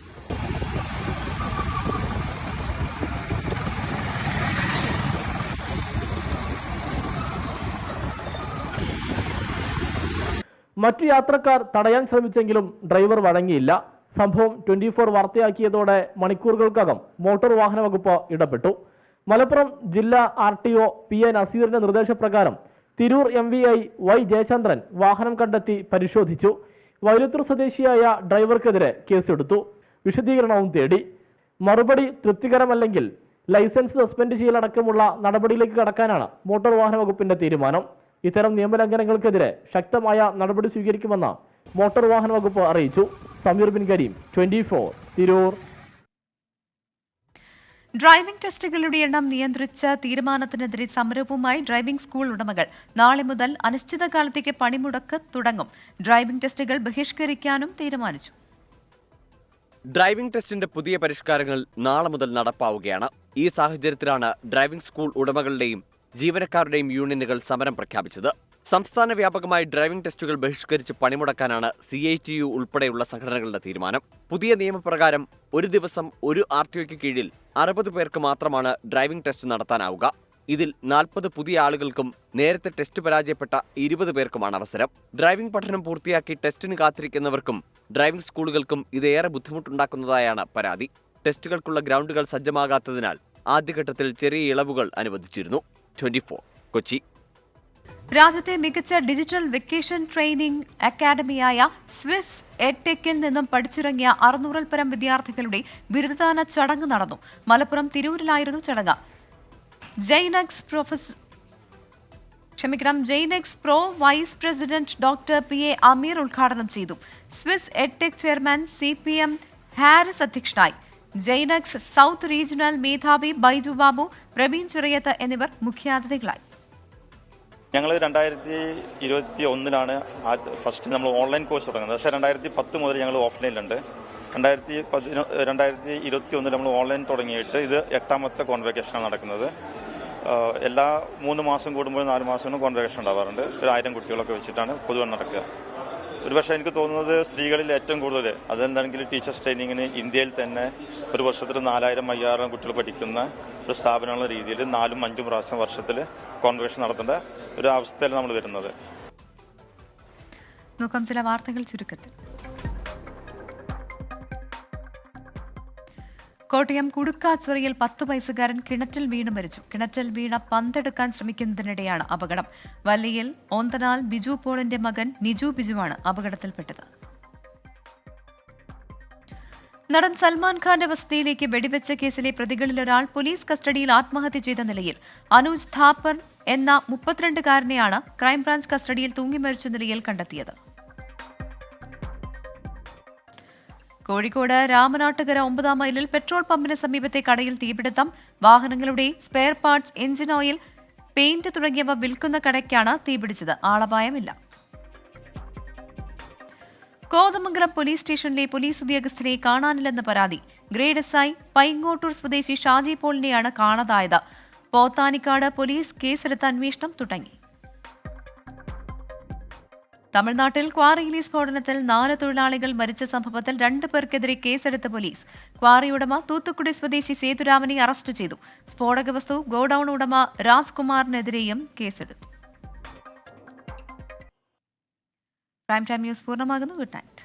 മറ്റു യാത്രക്കാർ തടയാൻ ശ്രമിച്ചെങ്കിലും ഡ്രൈവർ വഴങ്ങിയില്ല. സംഭവം 24 വാർത്തയാക്കിയതോടെ മണിക്കൂറുകൾക്കകം മോട്ടോർ വാഹന വകുപ്പ് ഇടപെട്ടു. മലപ്പുറം ജില്ലാ RTO PA നസീറിന്റെ നിർദ്ദേശപ്രകാരം തിരൂർ MVI Y ജയചന്ദ്രൻ വാഹനം കണ്ടെത്തി പരിശോധിച്ചു. വൈലത്തൂർ സ്വദേശിയായ ഡ്രൈവർക്കെതിരെ കേസെടുത്തു. വിശദീകരണവും തേടി. മറുപടി തൃപ്തികരമല്ലെങ്കിൽ ലൈസൻസ് സസ്പെൻഡ് ചെയ്യലടക്കമുള്ള നടപടിയിലേക്ക് കടക്കാനാണ് മോട്ടോർ വാഹന വകുപ്പിന്റെ തീരുമാനം. ഇത്തരം നിയമലംഘനങ്ങൾക്കെതിരെ ശക്തമായ നടപടി സ്വീകരിക്കുമെന്ന് മോട്ടോർ വാഹന വകുപ്പ് അറിയിച്ചു. സമീർ ബിൻ കരീം, 24 തിരൂർ. ഡ്രൈവിംഗ് ടെസ്റ്റുകളുടെ എണ്ണം നിയന്ത്രിച്ച തീരുമാനത്തിനെതിരെ സമരവുമായി ഡ്രൈവിംഗ് സ്കൂൾ ഉടമകൾ. നാളെ മുതൽ അനിശ്ചിതകാലത്തേക്ക് പണിമുടക്ക് തുടങ്ങും. ഡ്രൈവിംഗ് ടെസ്റ്റുകൾ ബഹിഷ്കരിക്കാനും തീരുമാനിച്ചു. ഡ്രൈവിംഗ് ടെസ്റ്റിന്റെ പുതിയ പരിഷ്കാരങ്ങൾ നാളെ മുതൽ നടപ്പാവുകയാണ്. ഈ സാഹചര്യത്തിലാണ് ഡ്രൈവിംഗ് സ്കൂൾ ഉടമകളുടെയും ജീവനക്കാരുടെയും യൂണിയനുകൾ സമരം പ്രഖ്യാപിച്ചത്. സംസ്ഥാന വ്യാപകമായി ഡ്രൈവിംഗ് ടെസ്റ്റുകൾ ബഹിഷ്കരിച്ച് പണിമുടക്കാനാണ് CITU ഉൾപ്പെടെയുള്ള സംഘടനകളുടെ തീരുമാനം. പുതിയ നിയമപ്രകാരം ഒരു ദിവസം ഒരു RTOയ്ക്ക് കീഴിൽ 60 പേർക്ക് മാത്രമാണ് ഡ്രൈവിംഗ് ടെസ്റ്റ് നടത്താനാവുക. ഇതിൽ 40 പുതിയ ആളുകൾക്കും നേരത്തെ ടെസ്റ്റ് പരാജയപ്പെട്ട 20 പേർക്കുമാണ് അവസരം. ഡ്രൈവിംഗ് പഠനം പൂർത്തിയാക്കി ടെസ്റ്റിന് കാത്തിരിക്കുന്നവർക്കും ഡ്രൈവിംഗ് സ്കൂളുകൾക്കും ഇതേറെ ബുദ്ധിമുട്ടുണ്ടാക്കുന്നതായാണ് പരാതി. ടെസ്റ്റുകൾക്കുള്ള ഗ്രൗണ്ടുകൾ സജ്ജമാകാത്തതിനാൽ ആദ്യഘട്ടത്തിൽ ചെറിയ ഇളവുകൾ അനുവദിച്ചിരുന്നു. 24 കൊച്ചി. രാജ്യത്തെ മികച്ച ഡിജിറ്റൽ വെക്കേഷൻ ട്രെയിനിംഗ് അക്കാദമിയായ സ്വിസ് എഡ്ടെക്കിൽ നിന്നും പഠിച്ചിറങ്ങിയ 600-ൽ പരം വിദ്യാർത്ഥികളുടെ ബിരുദദാന ചടങ്ങ് നടന്നു. മലപ്പുറം തിരൂരിലായിരുന്നു ചടങ്ങ്. ജെയ്നെക്സ് pro vice president doctor PA Ameer ഉദ്ഘാടനം ചെയ്തു. Swiss edtech chairman CPM Haris അധ്യക്ഷനായി. ജെയ്നെക്സ് സൗത്ത് റീജിയണൽ മേധാവി ബൈജു ബാബു, പ്രവീൺ ചിറയത്ത് എന്നിവർ മുഖ്യാതിഥികളായി. ഞങ്ങൾ 2021 ഫസ്റ്റ് നമ്മൾ ഓൺലൈൻ കോഴ്സ് തുടങ്ങുന്നത്. പക്ഷേ 2010 മുതൽ ഞങ്ങൾ ഓഫ്ലൈനിലുണ്ട്. 2021 നമ്മൾ ഓൺലൈൻ തുടങ്ങിയിട്ട് ഇത് 8ാമത്തെ കോൺവെക്കേഷനാണ് നടക്കുന്നത്. എല്ലാ 3 മാസം കൂടുമ്പോൾ 4 മാസം കോൺവെക്കേഷൻ ഉണ്ടാവാറുണ്ട്. ഒരു 1000 കുട്ടികളൊക്കെ വെച്ചിട്ടാണ് പൊതുവെ നടക്കുക. ഒരുപക്ഷെ എനിക്ക് തോന്നുന്നത് സ്ത്രീകളിൽ ഏറ്റവും കൂടുതൽ അതെന്താണെങ്കിലും ടീച്ചേഴ്സ് ട്രെയിനിങ്ങിന് ഇന്ത്യയിൽ തന്നെ ഒരു വർഷത്തിൽ 4000-5000 കുട്ടികൾ പഠിക്കുന്ന ഒരു സ്ഥാപനമുള്ള രീതിയിൽ 4-5 പ്രാവശ്യം വർഷത്തിൽ കോൺവെക്കേഷൻ നടത്തേണ്ട ഒരു അവസ്ഥയിൽ നമ്മൾ വരുന്നത്. നോക്കാം ചില വാർത്തകൾ ചുരുക്കത്തിൽ. കോട്ടയം കുടുക്കാച്ചുറയിൽ 10 വയസ്സുകാരൻ കിണറ്റിൽ വീണ് മരിച്ചു. കിണറ്റിൽ വീണ പന്തെടുക്കാൻ ശ്രമിക്കുന്നതിനിടെയാണ് അപകടം. വല്ലിയിൽ ഓന്തനാൽ ബിജു പോളിന്റെ മകൻ നിജു ബിജുവാണ് അപകടത്തിൽപ്പെട്ടത്. നടൻ സൽമാൻ ഖാന്റെ വസതിയിലേക്ക് വെടിവെച്ച കേസിലെ പ്രതികളിലൊരാൾ പോലീസ് കസ്റ്റഡിയിൽ ആത്മഹത്യ ചെയ്ത നിലയിൽ. അനൂജ് ഥാപ്പർ എന്ന 32-കാരനെയാണ് ക്രൈംബ്രാഞ്ച് കസ്റ്റഡിയിൽ തൂങ്ങി മരിച്ച നിലയിൽ കണ്ടെത്തിയത്. കോഴിക്കോട് രാമനാട്ടുകര 9-ാം മൈലിൽ പെട്രോൾ പമ്പിന് സമീപത്തെ കടയിൽ തീപിടുത്തം. വാഹനങ്ങളുടെ spare parts, engine oil, paint തുടങ്ങിയവ വിൽക്കുന്ന കടയ്ക്കാണ് തീപിടിച്ചത്. ആളപായമില്ല. കോതമംഗലം പോലീസ് സ്റ്റേഷനിലെ പോലീസ് ഉദ്യോഗസ്ഥരെ കാണാനില്ലെന്ന് പരാതി. ഗ്രേഡ് SI പൈങ്ങോട്ടൂർ സ്വദേശി ഷാജി പോളിനെയാണ് കാണാതായത്. പോത്താനിക്കാട് പോലീസ് കേസെടുത്ത് അന്വേഷണം തുടങ്ങി. തമിഴ്നാട്ടിൽ ക്വാറിയിലെ സ്ഫോടനത്തിൽ 4 തൊഴിലാളികൾ മരിച്ച സംഭവത്തിൽ 2 പേർക്കെതിരെ കേസെടുത്ത പോലീസ്. ക്വാറി ഉടമ തൂത്തുക്കുടി സ്വദേശി സേതുരാമനെ അറസ്റ്റ് ചെയ്തു. സ്ഫോടക വസ്തു ഗോഡൌൺ ഉടമ രാജ്കുമാറിനെതിരെയും കേസെടുത്തു. പ്രൈം ടൈം ന്യൂസ് പൂർണ്ണമാകുന്നു. Good night.